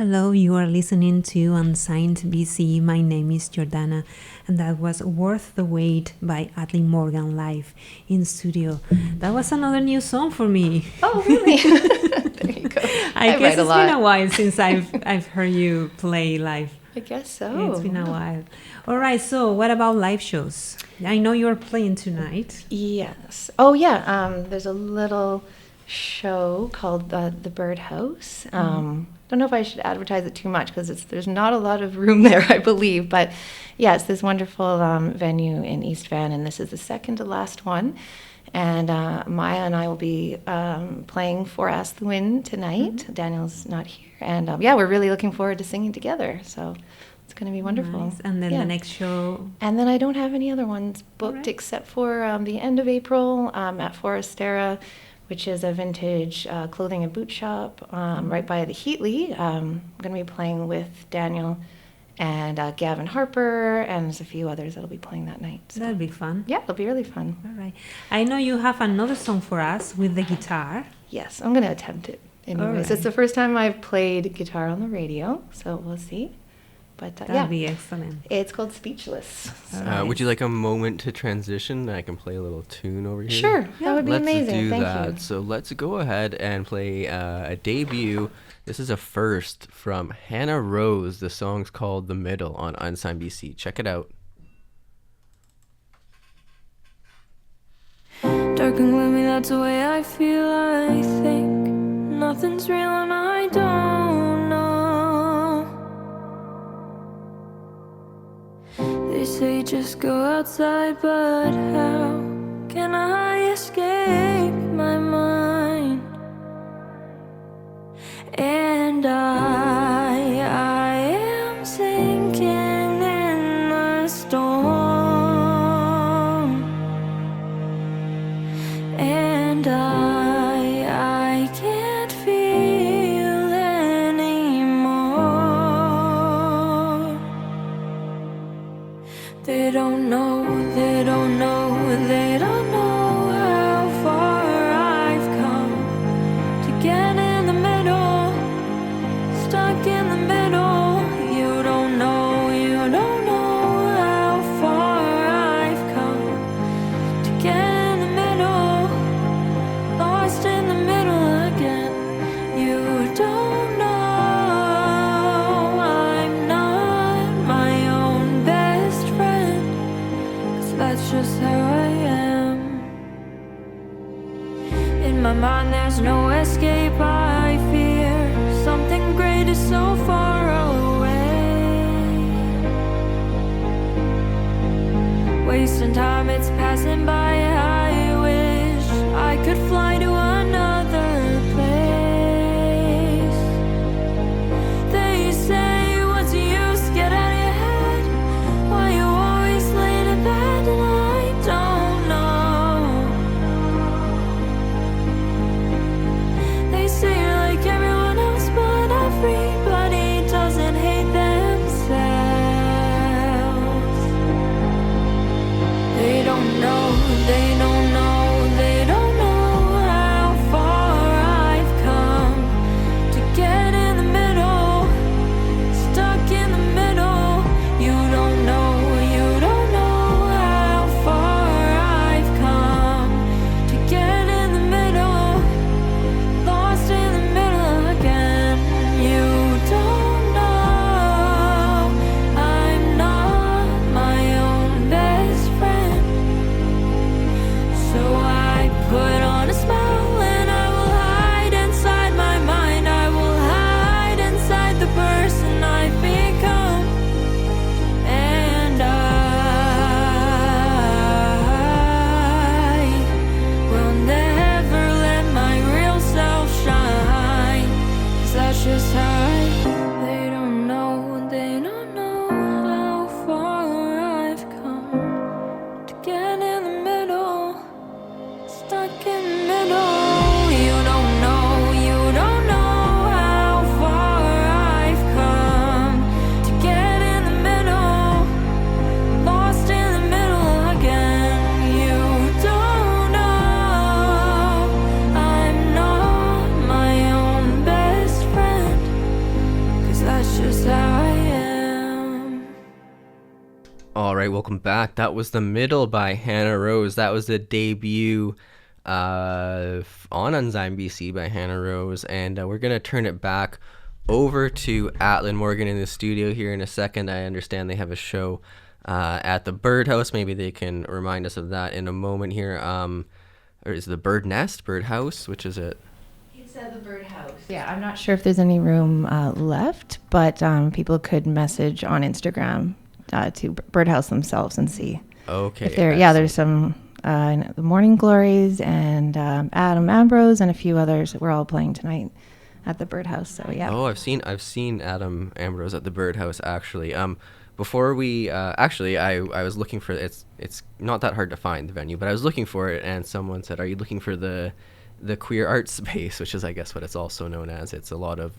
Hello, you are listening to Unsigned BC. My name is Jordana, and that was Worth the Wait by Atlin Morgan live in studio. That was another new song for me. Oh, really? There you go. I guess it's been a while since I've heard you play live. I guess so. It's been a while. All right, so what about live shows? I know you're playing tonight. Yes. Oh, yeah. There's a little show called the Birdhouse. Don't know if I should advertise it too much because there's not a lot of room there, I believe. But yeah, it's this wonderful venue in East Van, and this is the second to last one. And Maya and I will be playing For Ask the Wind tonight. Daniel's not here. And yeah, we're really looking forward to singing together. So it's going to be wonderful. Nice. And then the next show? And then I don't have any other ones booked except for the end of April at Forestera, which is a vintage clothing and boot shop right by the Heatley. I'm going to be playing with Daniel and Gavin Harper, and there's a few others that'll be playing that night. So. That'll be fun. Yeah, it'll be really fun. All right. I know you have another song for us with the guitar. Yes, I'm going to attempt it anyways. It's the first time I've played guitar on the radio, so we'll see. But that'll be excellent. It's called Speechless. Would you like a moment to transition? I can play a little tune over here. Sure, that would be amazing. Thank you. So let's go ahead and play a debut. This is a first from Hannah Rose. The song's called The Middle on Unsigned BC. Check it out. Dark and gloomy, that's the way I feel. I think nothing's real and I don't know. They say just go outside, but how can I escape my mind? And I am sinking in the storm. And I can't feel anymore. They don't know, they don't know, they don't know how far I've come to get in the middle, stuck in the middle. You don't know, you don't know how far I've come to get in the middle, lost in the middle again. You don't know I'm not my own best friend, 'cause that's just how I am. In my mind there's no escape, I fear something great is so far away. Wasting time, it's passing by. I wish I could fly to another place. They say, what's the use, get out of your head. Why you always laying in bed, and I don't know. They say you're like everyone else, but everybody doesn't hate themselves. They don't know, they don't know, they don't know how I am. All right, welcome back. That was The Middle by Hannah Rose. That was the debut on Unsigned BC by Hannah Rose. And we're going to turn it back over to Atlin Morgan in the studio here in a second. I understand they have a show at the Birdhouse. Maybe they can remind us of that in a moment here. Or is it the Bird Nest, Birdhouse? Which is it? It's at the Birdhouse. Yeah, I'm not sure if there's any room left, but people could message on Instagram to Birdhouse themselves and see. Okay. If there's some the Morning Glories and Adam Ambrose and a few others. We're all playing tonight at the Birdhouse. So yeah. Oh, I've seen Adam Ambrose at the Birdhouse actually. Before we I was looking for it's not that hard to find the venue, but I was looking for it and someone said, "Are you looking for the queer art space?" Which is I guess what it's also known as. It's a lot of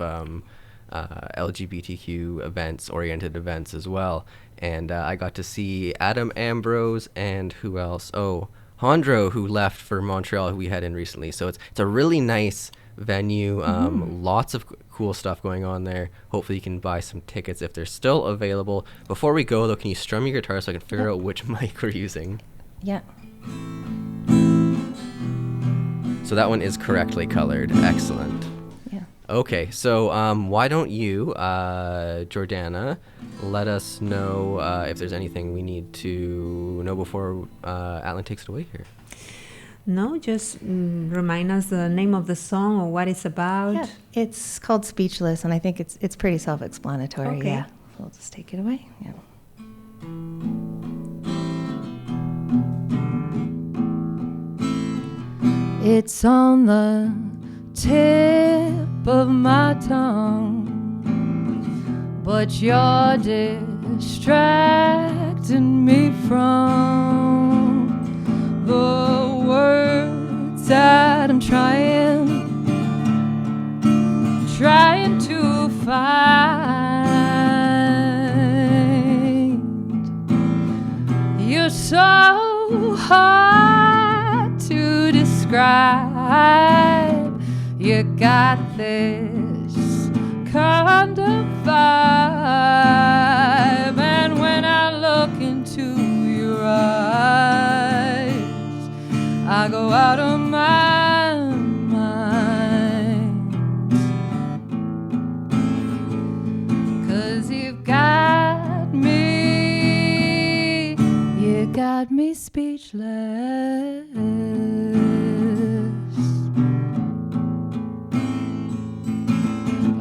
LGBTQ oriented events as well. And I got to see Adam Ambrose and who else? Oh, Hondro, who left for Montreal, who we had in recently. So it's a really nice venue. Lots of cool stuff going on there. Hopefully you can buy some tickets if they're still available. Before we go, though, can you strum your guitar so I can figure out which mic we're using? Yeah. So that one is correctly colored. Excellent. Yeah. Okay, so why don't you, Jordana, let us know if there's anything we need to know before Atlin takes it away here. No, just remind us the name of the song or what it's about. Yeah. It's called Speechless, and I think it's pretty self-explanatory. Okay. Yeah. So we'll just take it away. Yeah. It's on the tip of my tongue, but you're distracting me from the words that I'm trying to find. You're so hard to describe. You got this kind of vibe, and when I look into your eyes, I go out of my mind. 'Cause you got me speechless.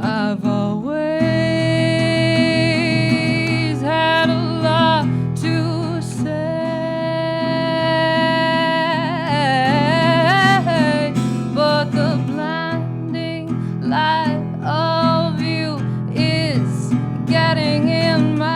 I've always had a lot to say, but the blinding light of you is getting in my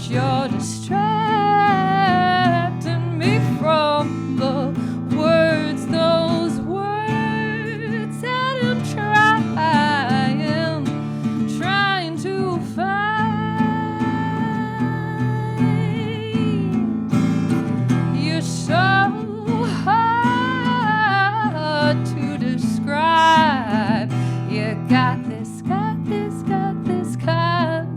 you're distracting me from the words, those words that I'm trying to find. You're so hard to describe. You got this kind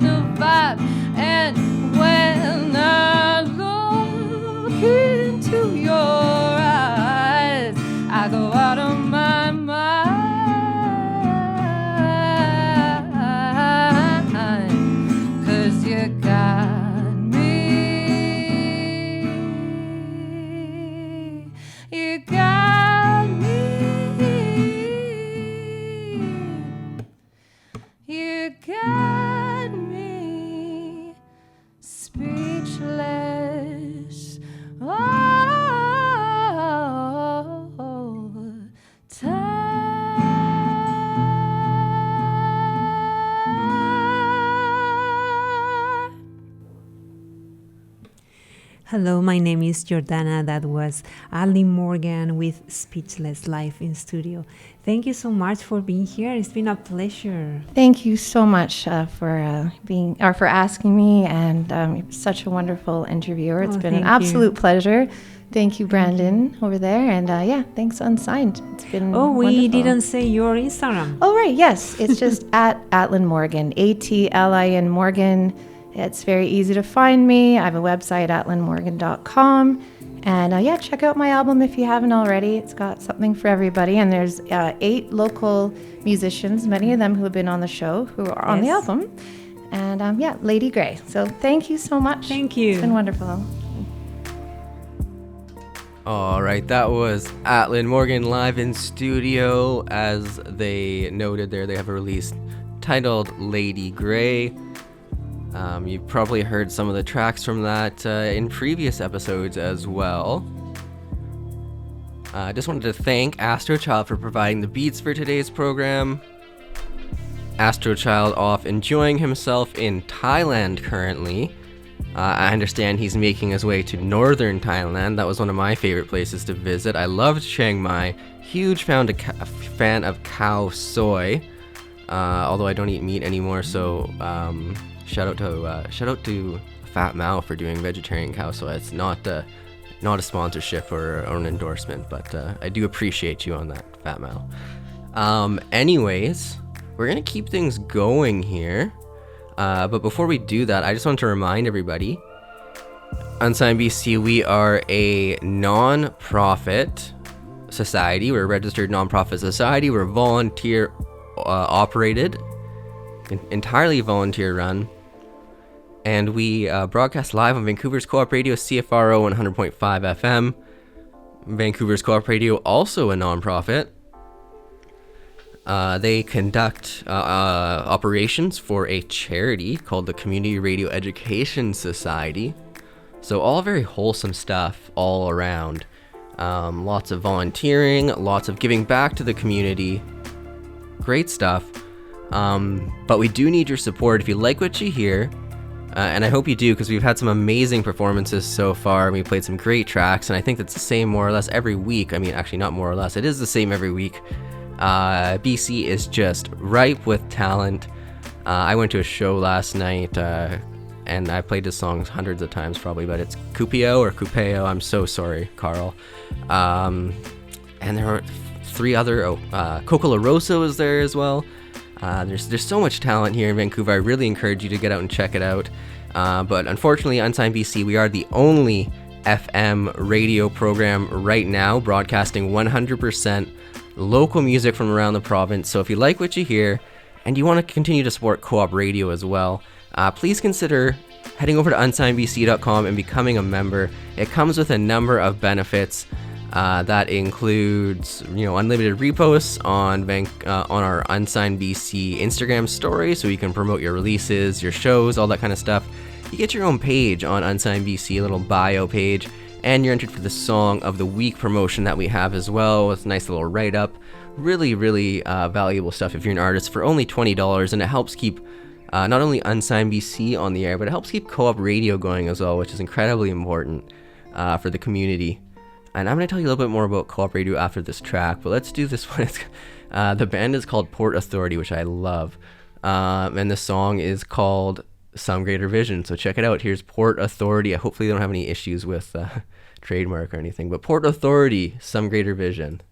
of vibe. And when I look into your eyes, I go out of my mind. 'Cause you got me. You got me. You got me. Speechless all the time. Hello, my name is Jordana. That was Atlin Morgan with Speechless live in studio. Thank you so much for being here. It's been a pleasure. Thank you so much for asking me, and you're such a wonderful interviewer. It's been an absolute pleasure. Thank you, Brandon, over there. And thanks, Unsigned. It's been we didn't say your Instagram. Oh, right, yes. It's just at Atlin Morgan, ATLIN Morgan. It's very easy to find me. I have a website, atlinmorgan.com. And check out my album if you haven't already. It's got something for everybody. And there's 8 local musicians, many of them who have been on the show, who are on the album. And Lady Grey. So thank you so much. Thank you. It's been wonderful. All right, that was Atlin Morgan live in studio. As they noted there, they have a release titled Lady Grey. You've probably heard some of the tracks from that in previous episodes as well. I just wanted to thank Astro Child for providing the beats for today's program. Astro Child off enjoying himself in Thailand currently. I understand he's making his way to northern Thailand. That was one of my favorite places to visit. I loved Chiang Mai. Huge fan of cow soy. Although I don't eat meat anymore, so shout out to Fat Mao for doing vegetarian cow soy. It's not a sponsorship or an endorsement, but I do appreciate you on that, Fat Mao. Anyways, we're gonna keep things going here. But before we do that, I just want to remind everybody, Unsigned BC, we are a non-profit society. We're a registered non-profit society. We're volunteer operated, entirely volunteer run. And we broadcast live on Vancouver's Co-op Radio, CFRO 100.5 FM. Vancouver's Co-op Radio, also a non-profit. They conduct operations for a charity called the Community Radio Education Society. So all very wholesome stuff all around. Lots of volunteering, lots of giving back to the community. Great stuff. But we do need your support. If you like what you hear, and I hope you do, because we've had some amazing performances so far. We played some great tracks, and I think that's the same more or less every week. I mean, actually not more or less. It is the same every week. BC is just ripe with talent. I went to a show last night, and I played this song hundreds of times probably, but it's Cupio or Cupeo. I'm so sorry, Carl. And there are 3 other, Coco La Rosa was there as well. There's so much talent here in Vancouver. I really encourage you to get out and check it out. But unfortunately, Unsigned BC, we are the only FM radio program right now broadcasting 100% local music from around the province. So if you like what you hear and you want to continue to support Co-op Radio as well, please consider heading over to unsignedbc.com and becoming a member. It comes with a number of benefits. That includes, unlimited reposts on our Unsigned BC Instagram story, so you can promote your releases, your shows, all that kind of stuff. You get your own page on Unsigned BC, a little bio page, and you're entered for the Song of the Week promotion that we have as well. It's a nice little write-up. Really, really valuable stuff if you're an artist for only $20, and it helps keep not only Unsigned BC on the air, but it helps keep Co-op Radio going as well, which is incredibly important for the community. And I'm going to tell you a little bit more about Co-op Radio after this track, but let's do this one. The band is called Port Authority, which I love. And the song is called Some Greater Vision. So check it out. Here's Port Authority. Hopefully they don't have any issues with trademark or anything. But Port Authority, Some Greater Vision.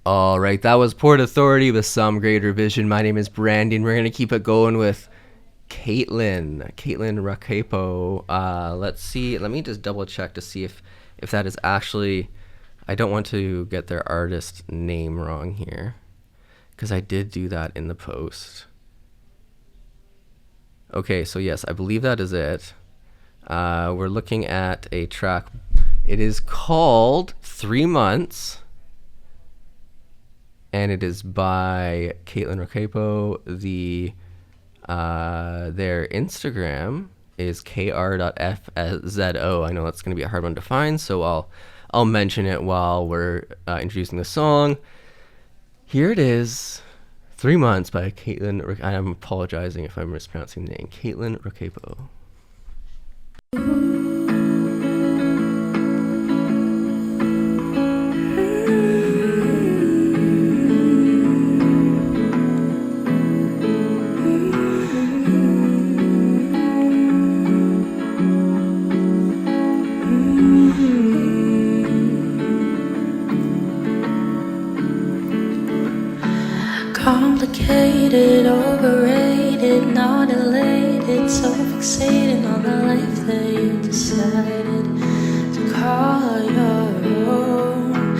All right, that was Port Authority with Some Great Revision. My name is Brandon. We're going to keep it going with Kaitlyn Raquepo. Let's see. Let me just double check to see if that is actually... I don't want to get their artist name wrong here, because I did do that in the post. Okay, so yes, I believe that is it. We're looking at a track. It is called 3 Months. And it is by Kaitlyn Raquepo. Their Instagram is kr.fzo. I know that's going to be a hard one to find, so I'll mention it while we're introducing the song. Here it is, 3 Months by Kaitlyn. I'm apologizing if I'm mispronouncing the name. Kaitlyn Raquepo. Complicated, overrated, not elated, so fixated on the life that you decided to call your own.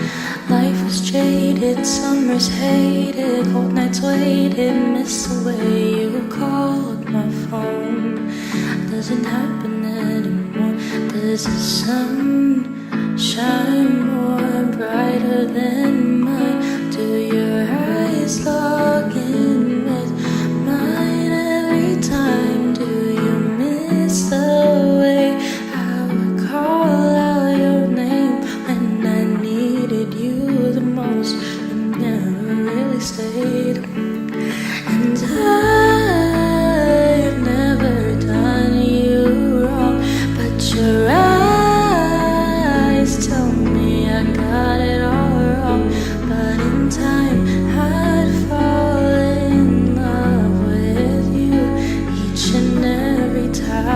Life was jaded, summers hated, cold nights waited, miss the way you called my phone. Doesn't happen anymore. Does the sun shine more brighter than mine? Do your eyes look in with mine every time? Do you miss the way I would call out your name when I needed you the most? You never really stayed. And I've never done you wrong, but your eyes tell me I got it all wrong. But in time I'd fall in love with you each and every time.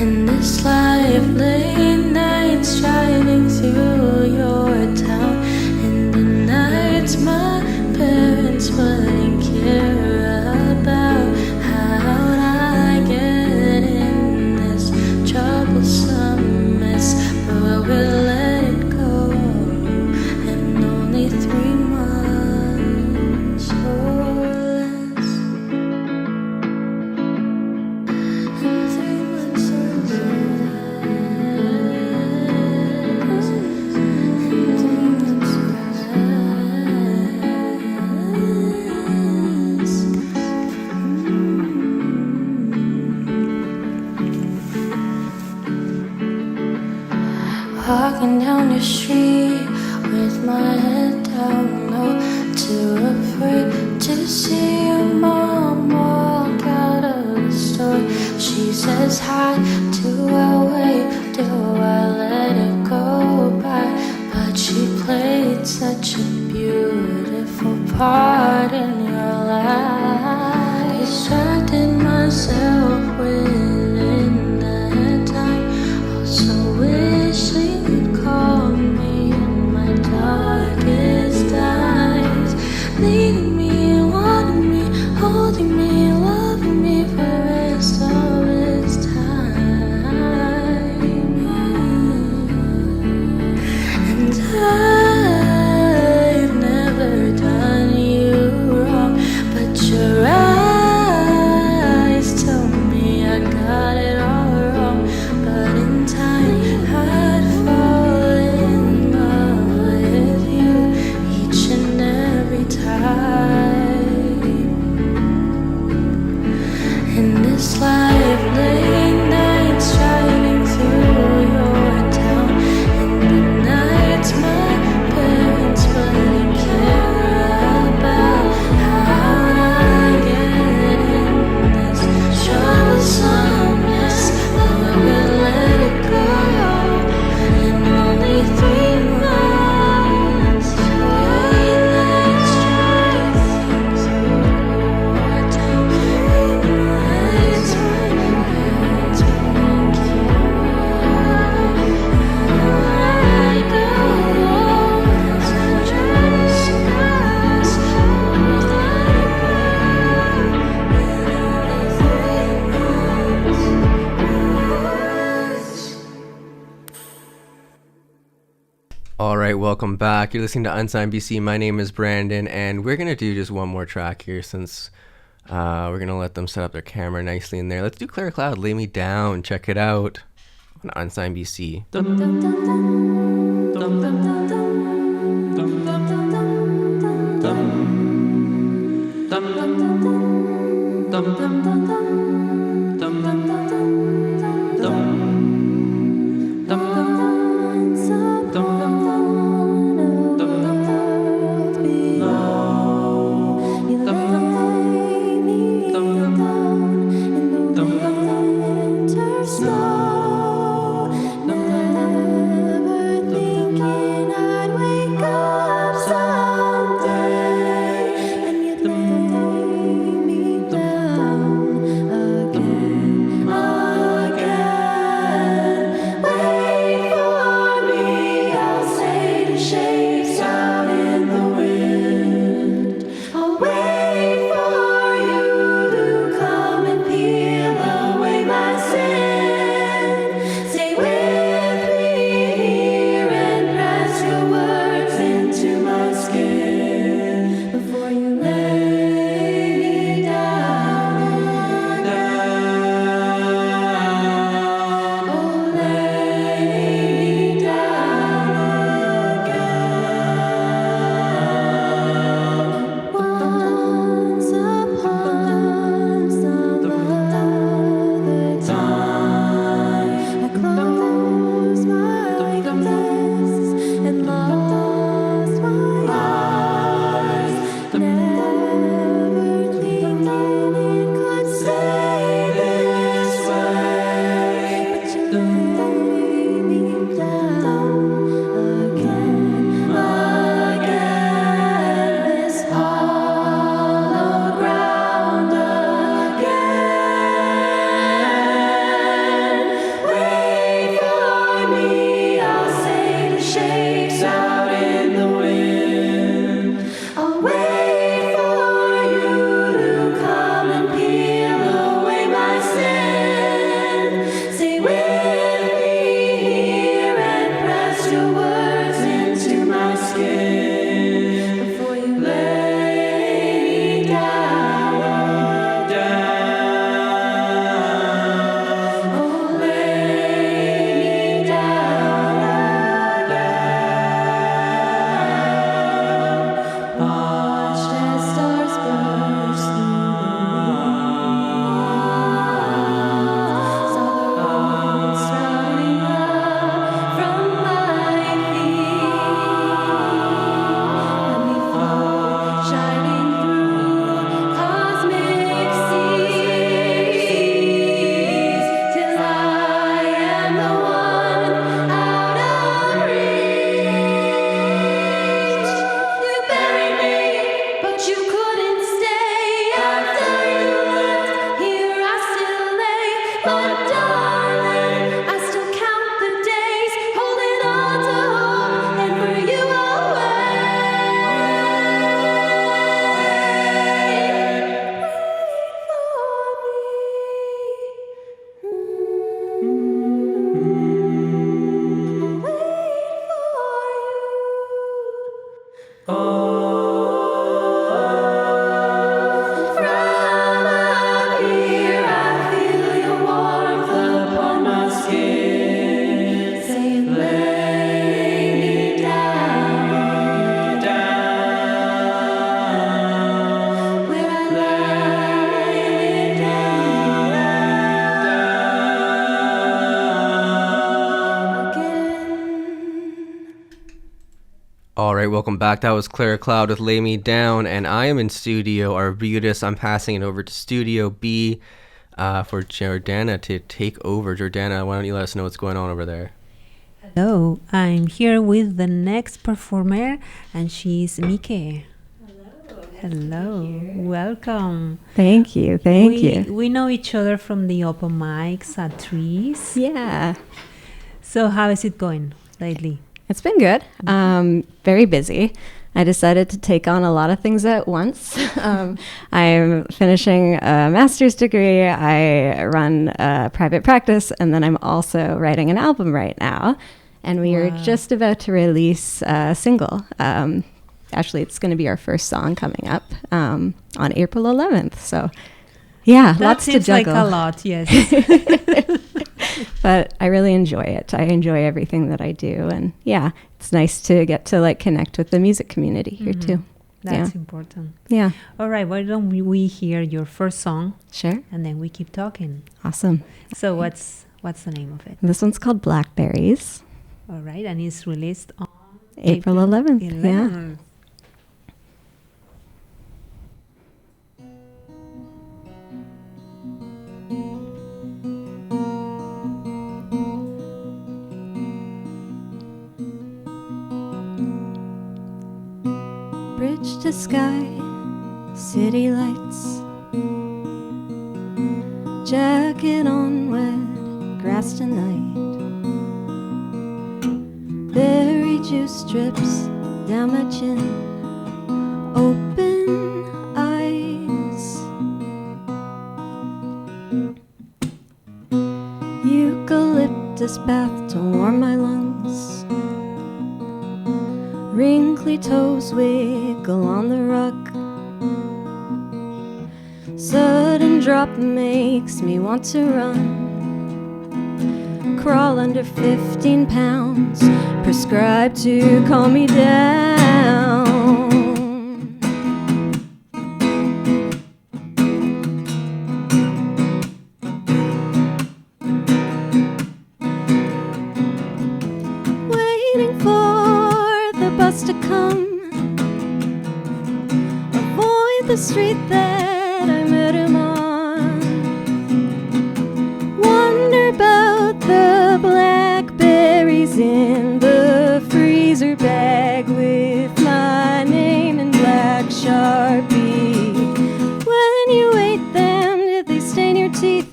In this life, late nights driving through your town. In the nights my parents wouldn't care about. How'd I get in this troublesome mess? But we'll let it go. In only 3 months or less. In 3 months or less. In 3 months or less. Walking down your street with my head down low, too afraid to see your mom walk out of the store. She says hi, do I wave, do I let it go by? But she played such a beautiful part in your life. Distracted myself within that time. Also wishing you'd call me in my darkest times. Needing me, wanting me, holding me, loving me for the rest of this time. And I've never done you wrong, but your eyes tell me I got welcome back. You're listening to Unsigned BC. My name is Brandon, and we're going to do just one more track here since we're going to let them set up their camera nicely in there. Let's do Clara Cloud, Lay Me Down. Check it out on Unsigned BC. All right, welcome back. That was Clara Cloud with Lay Me Down, and I am in Studio Arbutus. I'm passing it over to Studio B for Jordana to take over. Jordana, why don't you let us know what's going on over there? Hello, I'm here with the next performer, and she's Micae. Hello, welcome. Thank you, thank you. We know each other from the open mics at Trees. Yeah. So how is it going lately? It's been good. Very busy. I decided to take on a lot of things at once. I'm finishing a master's degree. I run a private practice, and then I'm also writing an album right now. And we are just about to release a single. Actually, it's going to be our first song coming up on April 11th. So, yeah, That lots to seems like juggle. a lot, yes. But I really enjoy it. I enjoy everything that I do. And yeah, it's nice to get to like connect with the music community here too. That's important. Yeah. All right, why don't we hear your first song Sure. and then we keep talking. Awesome. So what's the name of it? This one's called Blackberries. All right, and it's released on April 11th. Yeah. 11th. Bridge to sky, city lights. Jacket on, wet grass tonight. Berry juice drips down my chin. Open eyes. Eucalyptus bath to warm my lungs. Wrinkly toes wiggle on the rug. Sudden drop makes me want to run. Crawl under 15 pounds. Prescribed to calm me down. Waiting for the bus to come. Avoid the street that I met him on. Wonder about the blackberries in the freezer bag with my name in black Sharpie. When you ate them, did they stain your teeth?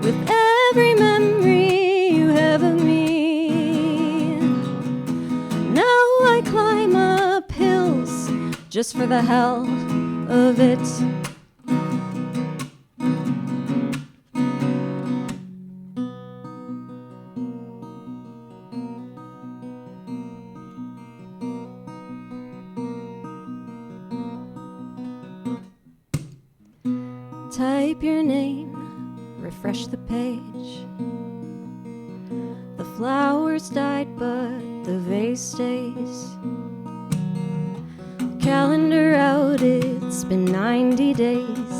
With every memory you have of me. Now I climb up hills just for the hell of it. Type your name, refresh the page. The flowers died, but the vase stays. Calendar out, it's been 90 days.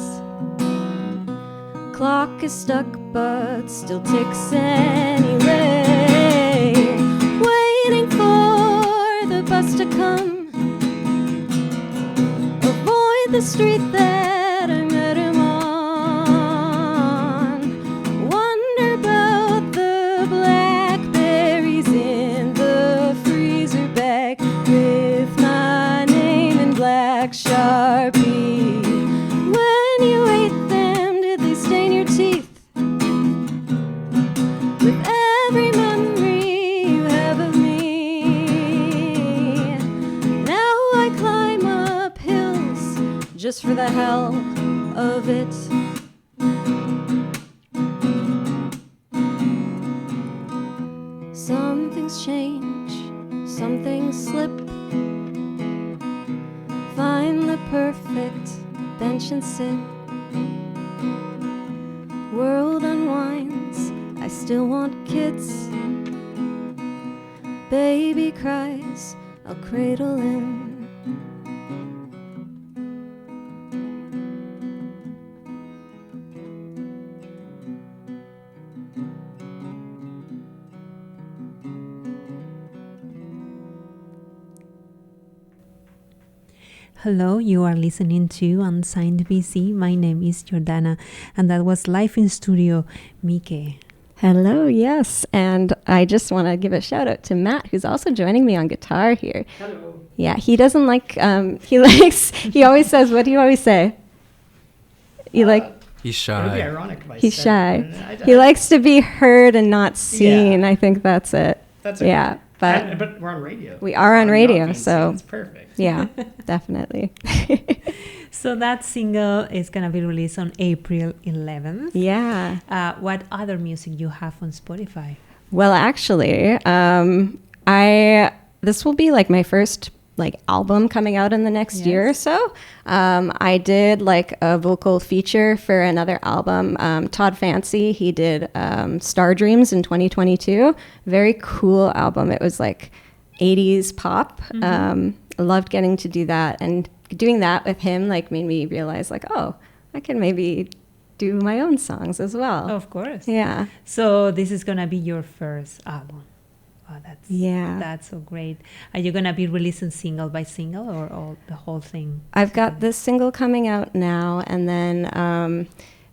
Clock is stuck, but still ticks anyway. Waiting for the bus to come. Avoid the street that I met him on. Wonder about the blackberries in the freezer bag with my name in black Sharpie. When you ate them, did they stain your teeth? With every memory you have of me. Now I climb up hills just for the hell of it. Some things change, some things slip. Find the perfect bench and sit. World unwinds, I still want kids. Baby cries, I'll cradle him. Hello, you are listening to Unsigned BC. My name is Jordana, and that was live in studio, Micae. Hello, yes. And I just want to give a shout out to Matt, who's also joining me on guitar here. Hello. Yeah, he doesn't like, he always says, what do you always say? You like, He's It would be shy. ironic if I he's said shy. it. He likes to be heard and not seen. Yeah. I think that's it. That's okay. Yeah, but But we're on radio. we are on I'm not radio, being so seen. It's perfect. yeah, definitely. So that single is going to be released on April 11th. Yeah. What other music you have on Spotify? Well, actually, this will be like my first like album coming out in the next year or so. I did like a vocal feature for another album. Todd Fancy, he did Star Dreams in 2022. Very cool album. It was like 80s pop. I loved getting to do that, and doing that with him like made me realize like, oh, I can maybe do my own songs as well. Of course. Yeah. So this is gonna be your first album. Oh, that's so great. Are you gonna be releasing single by single or all the whole thing? I've got this single coming out now, and then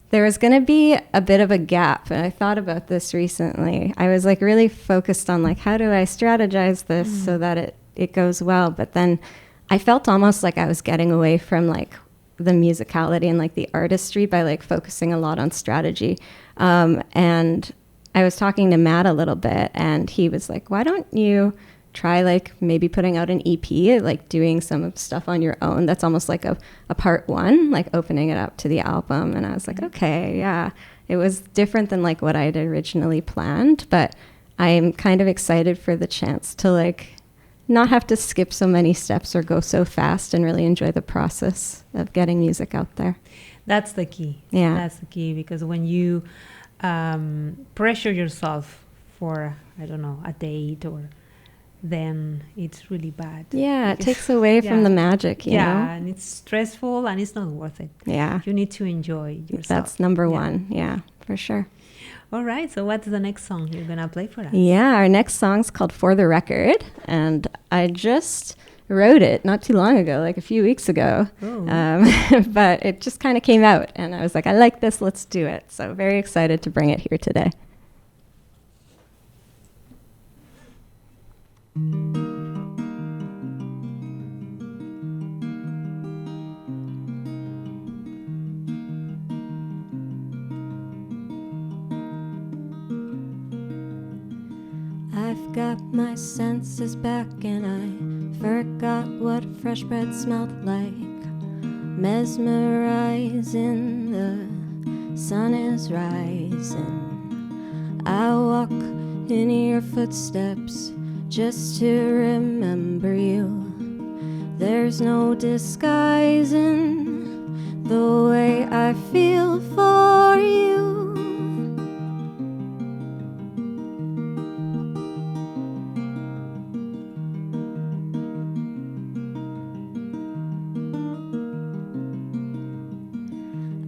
there was gonna be a bit of a gap, and I thought about this recently. I was like really focused on like, how do I strategize this so that it goes well? But then I felt almost like I was getting away from like the musicality and like the artistry by like focusing a lot on strategy. And I was talking to Matt a little bit, and he was like, why don't you try like maybe putting out an EP, like doing some stuff on your own that's almost like a part one, like opening it up to the album. And I was like, okay, yeah. It was different than like what I had originally planned, but I'm kind of excited for the chance to like not have to skip so many steps or go so fast and really enjoy the process of getting music out there. That's the key. Yeah. That's the key, because when you pressure yourself for, I don't know, a date, or then it's really bad. Yeah, it takes away from the magic, you know? Yeah, and it's stressful and it's not worth it. Yeah. You need to enjoy yourself. That's number one. Yeah, for sure. All right, so what's the next song you're going to play for us? Yeah, our next song's called For the Record, and I just wrote it not too long ago, like a few weeks ago. But it just kind of came out, and I was like, I like this, let's do it. So very excited to bring it here today. I've got my senses back, and I forgot what fresh bread smelled like. Mesmerizing, the sun is rising. I walk in your footsteps just to remember you. There's no disguising the way I feel for you.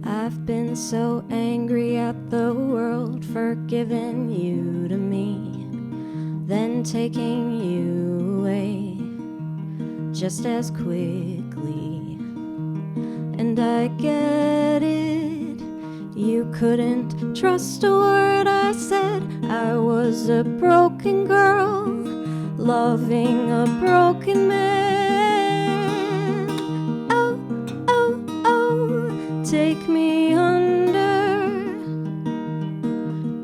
I've been so angry at the world for giving you to me, then taking you away just as quickly. And I get it, you couldn't trust a word I said. I was a broken girl, loving a broken man. Oh, oh, oh, take me under.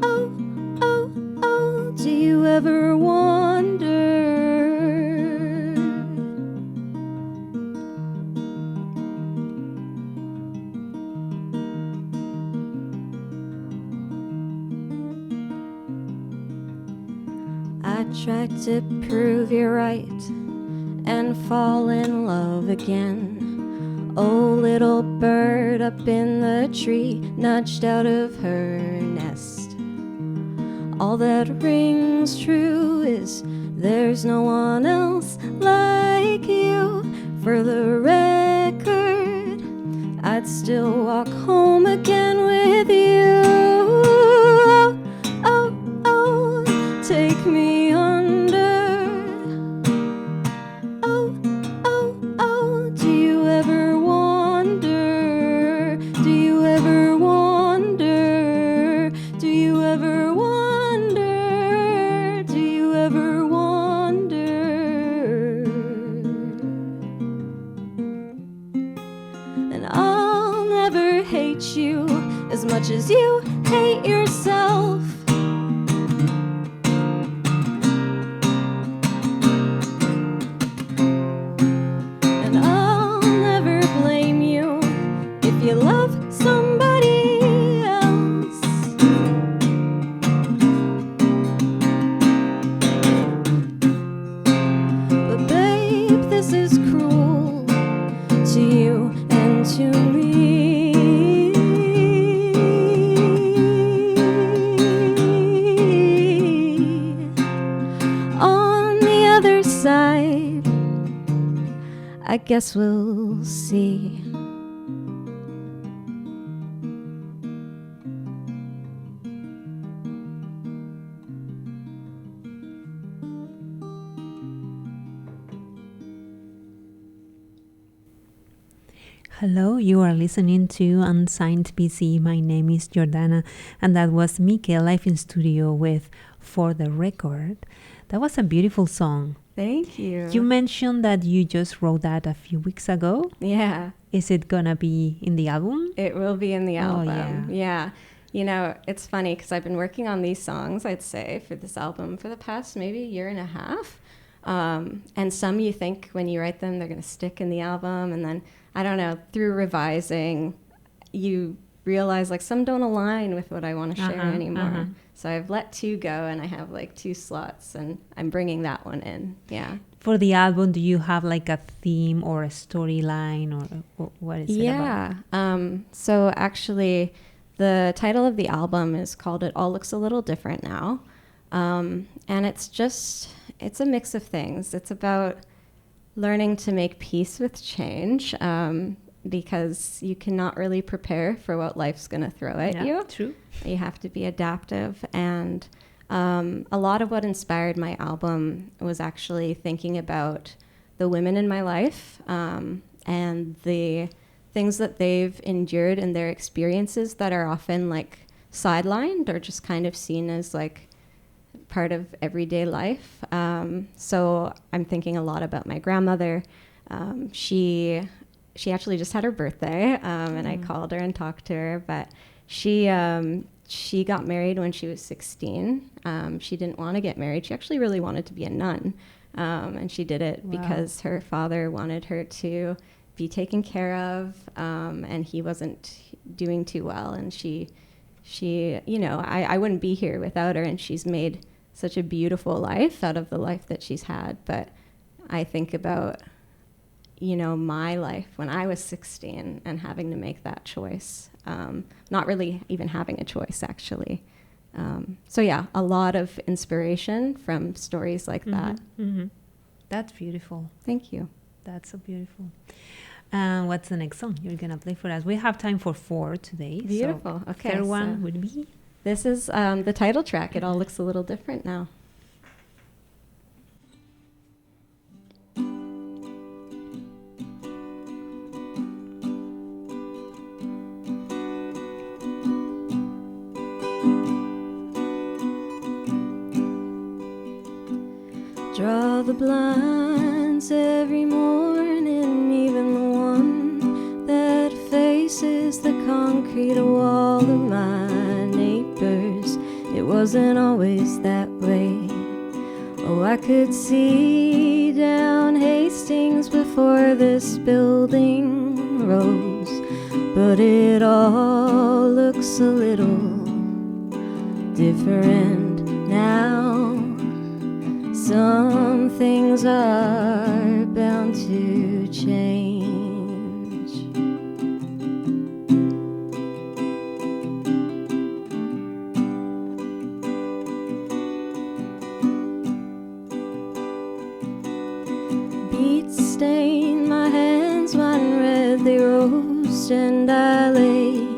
Oh, oh, oh, do you ever wonder? I tried to prove you're right and fall in love again. Oh, little bird up in the tree, nudged out of her nest. All that rings true is there's no one else like you. For the record, I'd still walk home again with you. Oh, oh, oh, take me under. Oh, oh, oh, do you ever wonder? Do you ever wonder? Do you ever wonder? Do you ever wonder? And I'll never hate you as much as you hate yourself. And I'll never blame you if you love somebody else. to you and to me. On the other side, I guess we'll see. Hello, you are listening to Unsigned BC. My name is Jordana, and that was Micae live in studio with For the Record. That was a beautiful song. Thank you. You mentioned that you just wrote that a few weeks ago. Yeah. Is it gonna be in the album? It will be in the album. Oh, Yeah. You know, it's funny because I've been working on these songs, I'd say, for this album for the past maybe year and a half. And some you think when you write them, they're going to stick in the album. And then, I don't know, through revising, you realize like some don't align with what I want to share anymore. So I've let 2 go and I have like 2 slots and I'm bringing that one in. Yeah. For the album, do you have like a theme or a storyline or what is it about? Yeah. So actually, the title of the album is called It All Looks a Little Different Now. And it's a mix of things. It's about learning to make peace with change because you cannot really prepare for what life's going to throw at you. True. You have to be adaptive. And a lot of what inspired my album was actually thinking about the women in my life and the things that they've endured and their experiences that are often like sidelined or just kind of seen as like part of everyday life. So I'm thinking a lot about my grandmother. She actually just had her birthday, and I called her and talked to her. But she got married when she was 16. She didn't want to get married. She actually really wanted to be a nun, and she did it because her father wanted her to be taken care of, and he wasn't doing too well. And she, you know, I wouldn't be here without her, and she's made such a beautiful life out of the life that she's had. But I think about, you know, my life when I was 16 and having to make that choice, not really even having a choice, actually. So yeah, a lot of inspiration from stories like that. Mm-hmm. That's beautiful. Thank you. That's so beautiful. What's the next song you're gonna play for us? We have time for 4 today. Beautiful. So Okay. Third one would be? This is the title track. It all looks a little different now. Draw the blinds every morning, even the one that faces the concrete wall of my neighbors. It wasn't always that way. Oh, I could see down Hastings before this building rose, but it all looks a little different now. Some things are bound to change. Beets stain my hands, wine red they roast, and I lay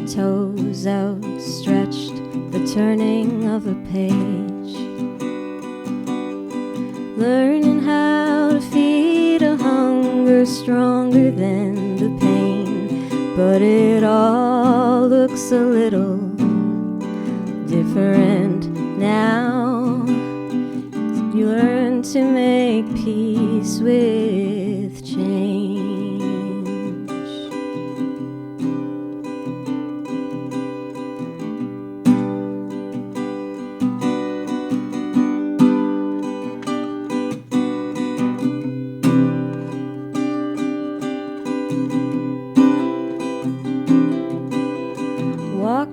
toes outstretched, the turning of a page. Learning how to feed a hunger stronger than the pain, but it all looks a little different now. You learn to make peace with change.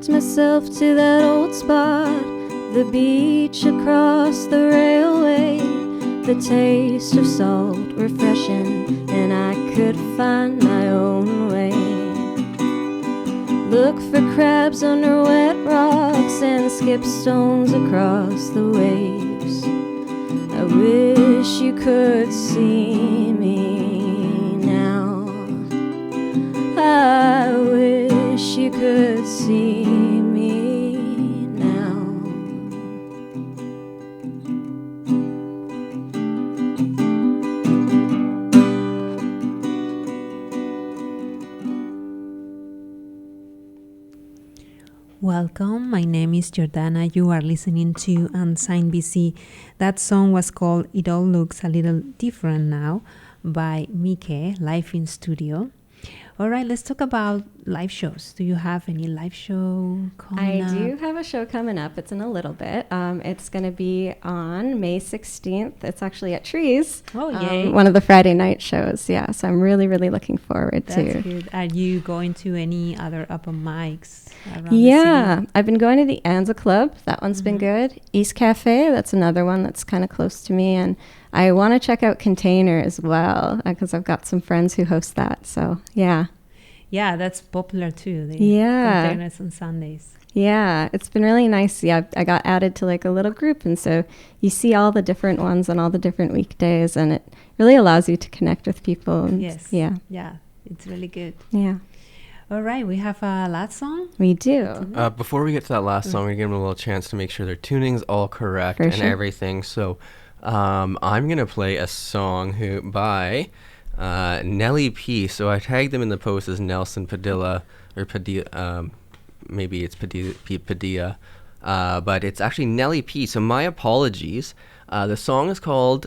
Myself to that old spot, the beach across the railway. The taste of salt refreshing, and I could find my own way. Look for crabs under wet rocks and skip stones across the waves. I wish you could see me now. I wish you could see me now. Welcome, my name is Jordana. You are listening to Unsigned BC. That song was called It All Looks a Little Different Now by Micae, live in studio. All right, let's talk about live shows. Do you have any live show coming up? I do have a show coming up. It's in a little bit. It's going to be on May 16th. It's actually at Trees. Oh, yay. One of the Friday night shows. Yeah, so I'm really, really looking forward to. That's good. Are you going to any other open mics around Yeah, the city? I've been going to the Anza Club. That one's been good. East Cafe, that's another one that's kind of close to me. And I want to check out Container as well because I've got some friends who host that. So, yeah. Yeah, that's popular too. The Containers on Sundays. Yeah, it's been really nice. Yeah, I got added to like a little group. And so you see all the different ones on all the different weekdays. And it really allows you to connect with people. And Yes. Yeah. Yeah, it's really good. Yeah, All right, we have a last song. we do. Before we get to that last song, we're giving them a little chance to make sure their tuning's all correct For and sure. everything. So I'm going to play a song by Nelly P. So I tagged them in the post as Nelson Padilla, or Padilla, maybe it's Padilla, but it's actually Nelly P. So my apologies. The song is called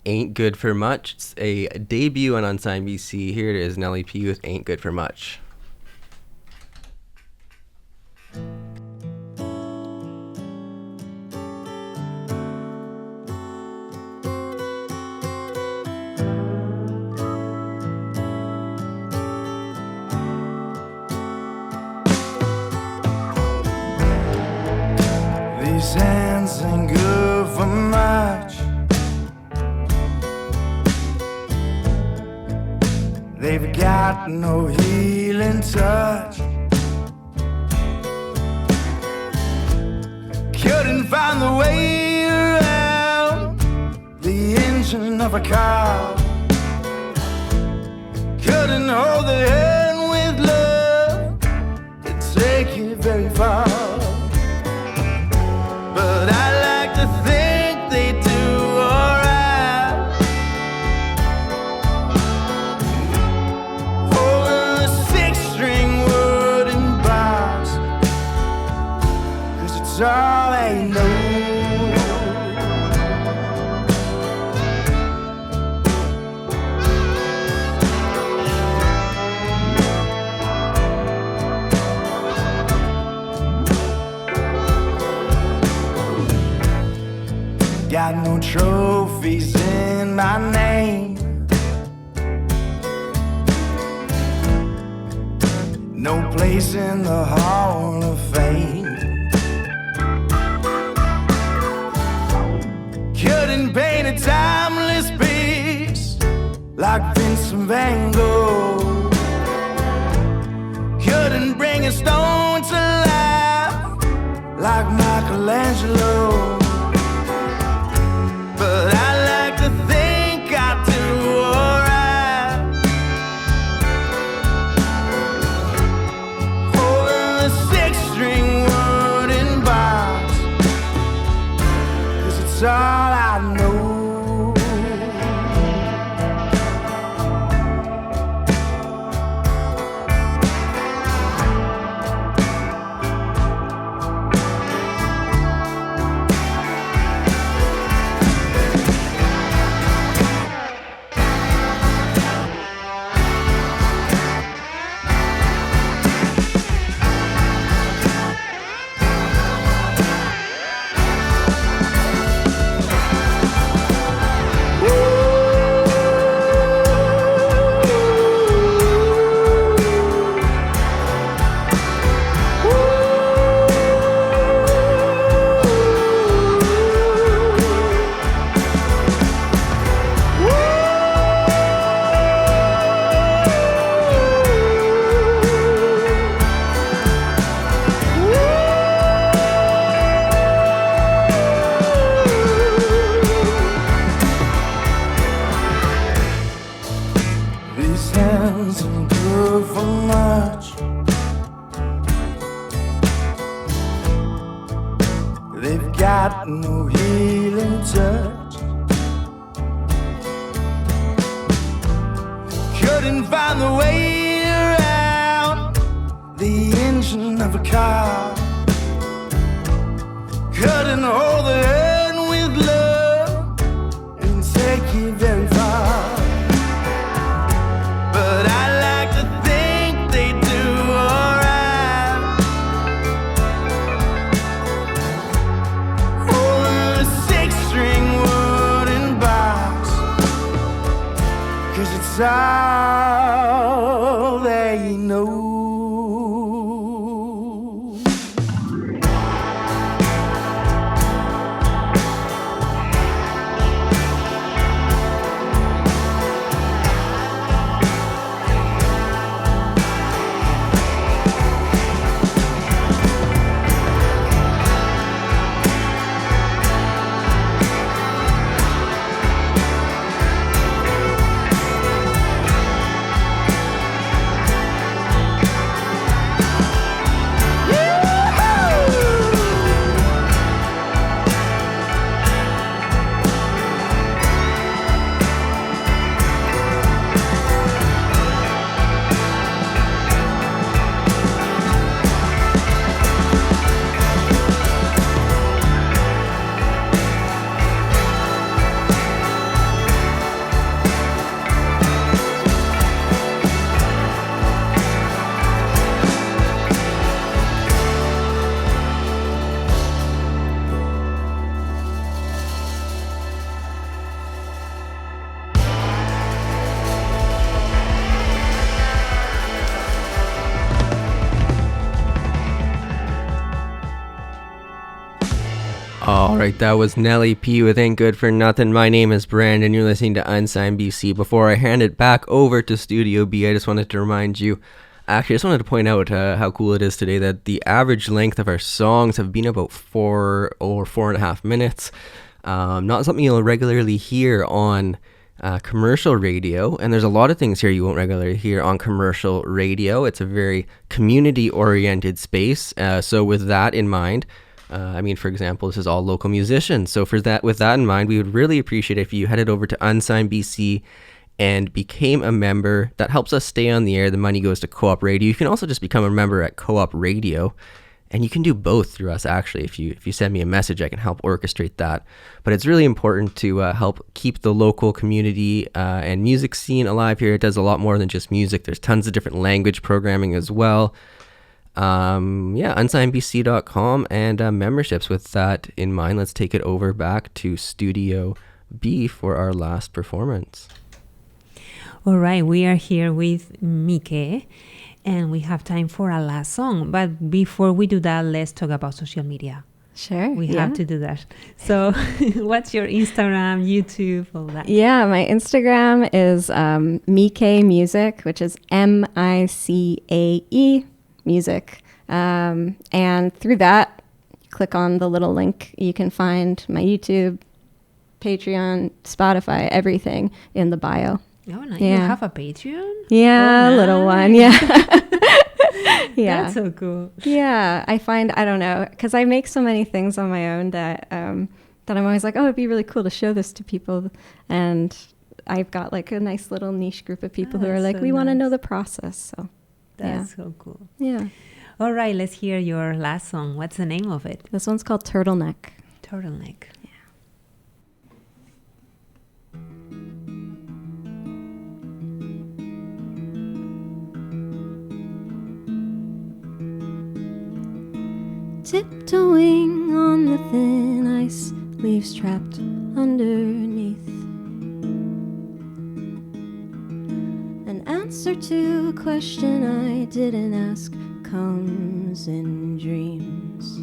Ain't Good for Much. It's a debut on Unsigned BC. Here it is, Nelly P. with Ain't Good for Much. These hands ain't good for much. They've got no healing touch. Couldn't find the way around the engine of a car. Couldn't hold the hand with love and take it very far. But I like to think they do alright. Holding the six-string wooden box, 'cause it's all they know. Got no trophies in my name, no place in the Hall of Fame. Couldn't paint a timeless piece like Vincent Van Gogh. Couldn't bring a stone to life like Michelangelo. But I like to think I do alright. Holding the six-string wooden box, 'cause it's all I know. isn't good for much. They've got no healing touch. Couldn't find the way around the engine of a car. Couldn't hold the hand with love and take you very far. But I like to think they do alright. Holding a 6-string wooden box, 'cause it's all they know. All right, that was Nelly P with Ain't Good For Nothing. My name is Brandon. You're listening to Unsigned BC. Before I hand it back over to Studio B, I just wanted to remind you, actually, I just wanted to point out how cool it is today that the average length of our songs have been about 4 or 4.5 minutes. Not something you'll regularly hear on commercial radio, and there's a lot of things here you won't regularly hear on commercial radio. It's a very community-oriented space. So with that in mind, for example, this is all local musicians. So with that in mind, we would really appreciate it if you headed over to Unsigned BC and became a member. That helps us stay on the air. The money goes to Co-op Radio. You can also just become a member at Co-op Radio, and you can do both through us, actually. If you send me a message, I can help orchestrate that. But it's really important to help keep the local community and music scene alive here. It does a lot more than just music. There's tons of different language programming as well. unsignedbc.com and memberships. With that in mind, let's take it over back to Studio B for our last performance. All right, we are here with Micae, and we have time for a last song. But before we do that, let's talk about social media. Sure. We have to do that. So what's your Instagram, YouTube, all that? Yeah, my Instagram is Micae Music, which is MICAE Music. And through that, click on the little link. You can find my YouTube, Patreon, Spotify, everything in the bio. Oh, nice. Yeah. You have a Patreon? Yeah, oh, a little one. Yeah. Yeah. That's so cool. Yeah. I don't know, because I make so many things on my own that I'm always like, oh, it'd be really cool to show this to people. And I've got like a nice little niche group of people who are like, we want to know the process. So that's so cool. Yeah. All right, let's hear your last song. What's the name of it? This one's called Turtleneck. Turtleneck. Tiptoeing on the thin ice, leaves trapped underneath. An answer to a question I didn't ask comes in dreams.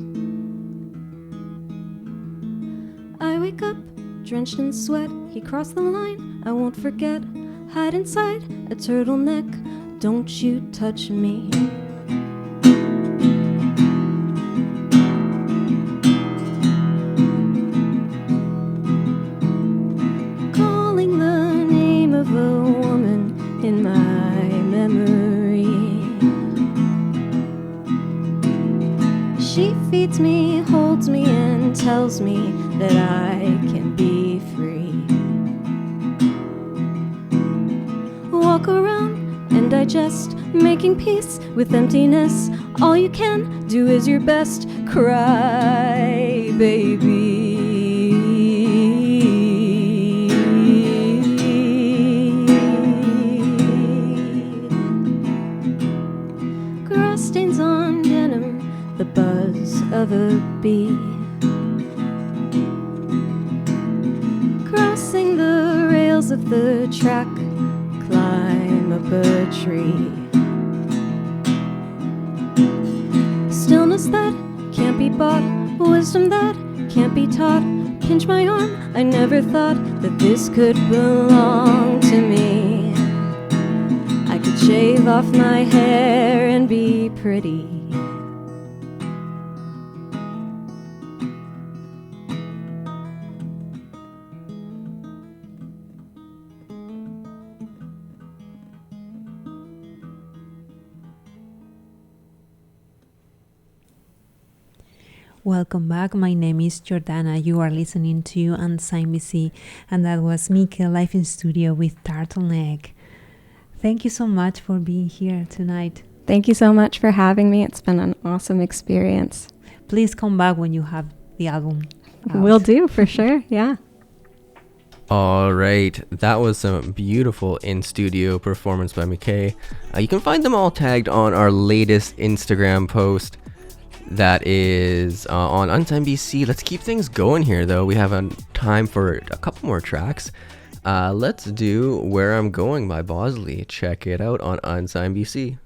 I wake up, drenched in sweat. He crossed the line, I won't forget. Hide inside a turtleneck, don't you touch me. Calling the name of a woman in my memory. She feeds me, holds me, and tells me that I can be free. Walk around and digest, making peace with emptiness. All you can do is your best. Cry, baby. Grass stains on denim, the buzz of a bee. Crossing the rails of the track, climb up a tree. Stillness that can't be bought, wisdom that can't be taught. Pinch my arm, I never thought that this could belong to me. I could shave off my hair and be pretty. Welcome back. My name is Jordana. You are listening to Unsigned BC, and that was Micae live in studio with Turtleneck. Thank you so much for being here tonight. Thank you so much for having me. It's been an awesome experience. Please come back when you have the album out. Will do, for sure. Yeah. All right, that was some beautiful in-studio performance by Micae. You can find them all tagged on our latest Instagram post. That is on Unsigned BC. Let's keep things going here, though. We have time for a couple more tracks. Let's do Where I'm Going by Bosley. Check it out on Unsigned BC.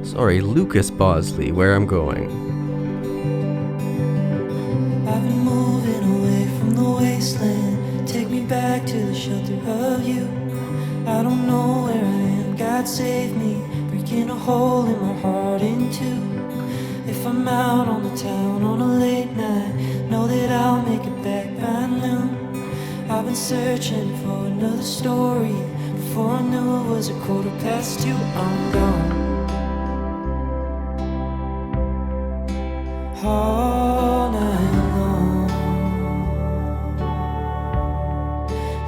Sorry, Lucas Bosley, Where I'm Going. I've been moving away from the wasteland. Take me back to the shelter of you. I don't know where I am, God save me. Breaking a hole in my heart in two. If I'm out on the town on a late night, know that I'll make it back by noon. I've been searching for another story. Before I knew it was 2:15. I'm gone. All night long,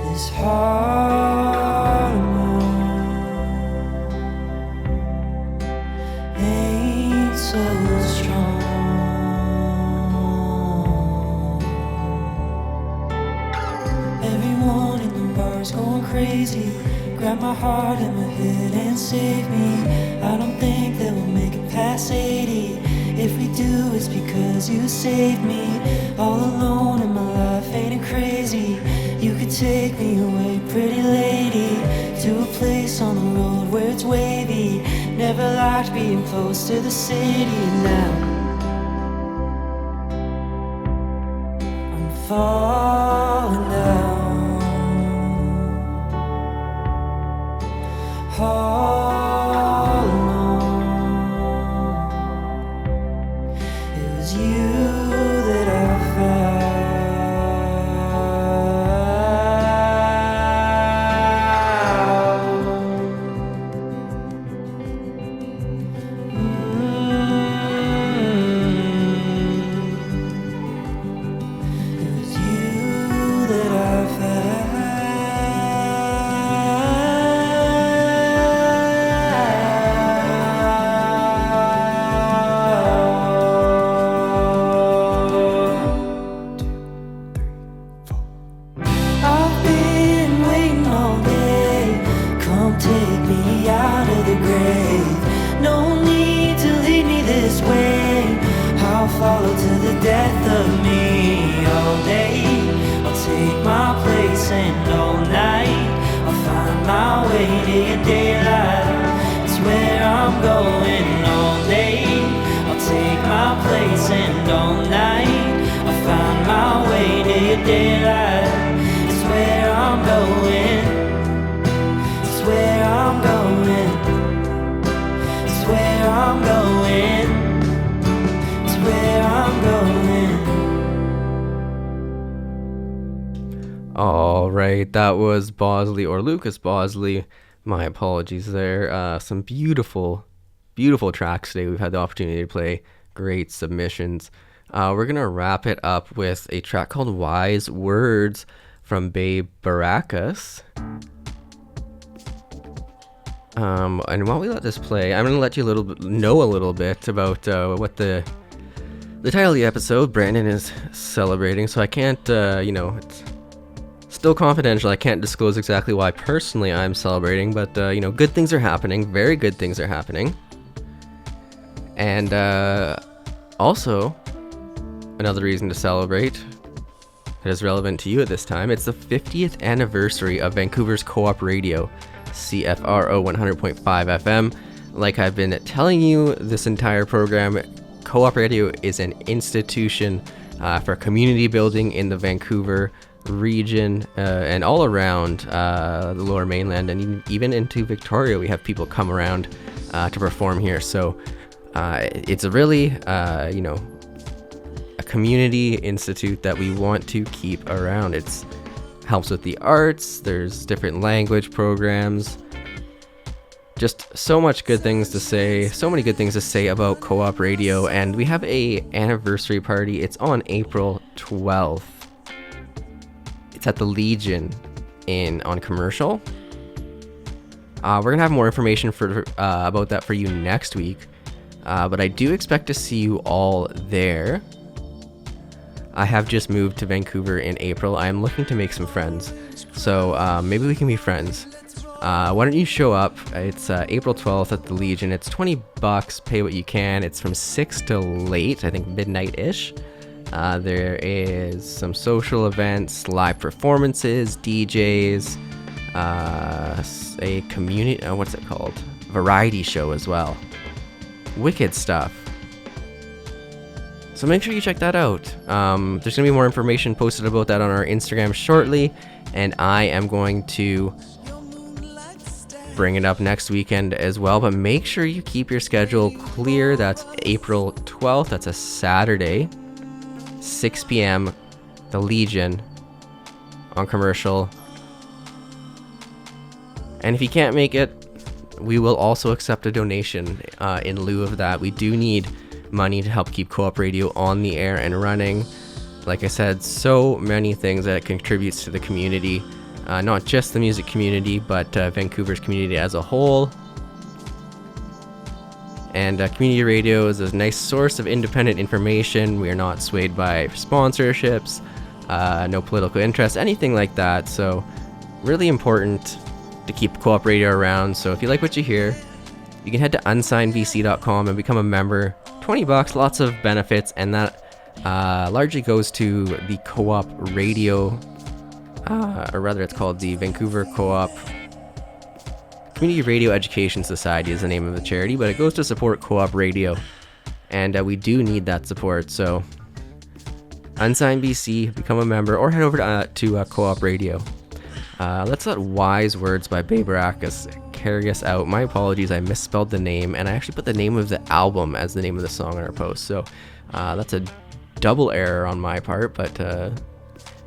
this heart of mine ain't so strong. Everyone in the bar's going crazy. Grab my heart in my head and save me. I don't think that we'll make it past 80. If we do, it's because you saved me. All alone in my life, ain't it crazy? You could take me away, pretty lady, to a place on the road where it's wavy. Never liked being close to the city now. I'm falling down. All alone, it was you that I follow to the death of me all day. I'll take my place and all night I'll find my way to your daylight. It's where I'm going all day. I'll take my place and all night I'll find my way to your daylight. It's where I'm going. It's where I'm going. It's where I'm going. Where I'm going. All right, that was Bosley or Lucas Bosley. My apologies there. Some beautiful, beautiful tracks today. We've had the opportunity to play. Great submissions. We're going to wrap it up with a track called Wise Words from Bae Barracus. And while we let this play, I'm going to let you know a little bit about what the title of the episode Brandon is celebrating. So I can't, it's still confidential. I can't disclose exactly why personally I'm celebrating, but, good things are happening. Very good things are happening. And also, another reason to celebrate that is relevant to you at this time, it's the 50th anniversary of Vancouver's co-op radio, CFRO 100.5 FM. Like I've been telling you this entire program, co-op radio is an institution for community building in the Vancouver region and all around the Lower Mainland, and even into Victoria. We have people come around to perform here. So it's a really, a community institute that we want to keep around. It's helps with the arts. There's different language programs. Just so much good things to say. So many good things to say about co-op radio. And we have a anniversary party. It's on April 12th. It's at the Legion on Commercial. We're gonna have more information about that for you next week. But I do expect to see you all there. I have just moved to Vancouver in April. I am looking to make some friends. So maybe we can be friends. Why don't you show up? It's April 12th at the Legion. It's $20, pay what you can. It's from 6 to late, I think midnight-ish. There is some social events, live performances, DJs, a community, what's it called? Variety show as well. Wicked stuff. So make sure you check that out. There's going to be more information posted about that on our Instagram shortly, and I am going to bring it up next weekend as well. But make sure you keep your schedule clear. That's April 12th. That's a Saturday, 6 p.m., the Legion on Commercial. And if you can't make it, we will also accept a donation in lieu of that. We do need money to help keep co-op radio on the air and running. Like I said, so many things that it contributes to the community, not just the music community, but Vancouver's community as a whole. And community radio is a nice source of independent information. We are not swayed by sponsorships, no political interest, anything like that. So really important to keep co-op radio around. So if you like what you hear, you can head to unsignedbc.com and become a member. $20, lots of benefits, and that largely goes to the co-op radio, or rather it's called the Vancouver Co-op Community Radio Education Society is the name of the charity, but it goes to support co-op radio, and we do need that support. So Unsigned BC, become a member, or head over to co-op radio. Let's let Wise Words by Bae Barracus carry us out. My apologies, I misspelled the name, and I actually put the name of the album as the name of the song on our post, so that's a double error on my part, but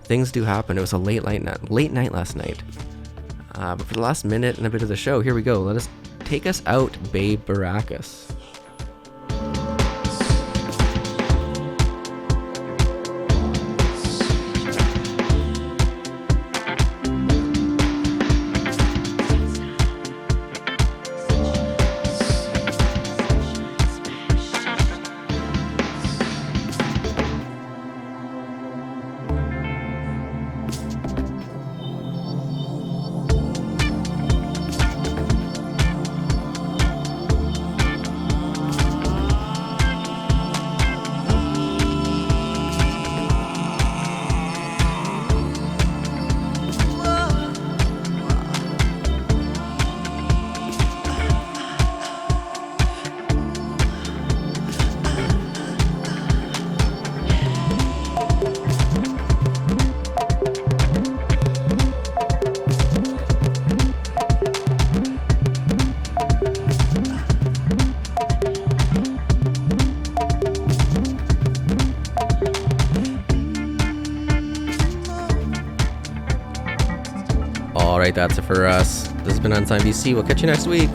things do happen. It was a late night last night. But for the last minute and a bit of the show, here we go. Let us take us out, Bae Barracus. right, that's it for us. This has been Unsigned BC. We'll catch you next week.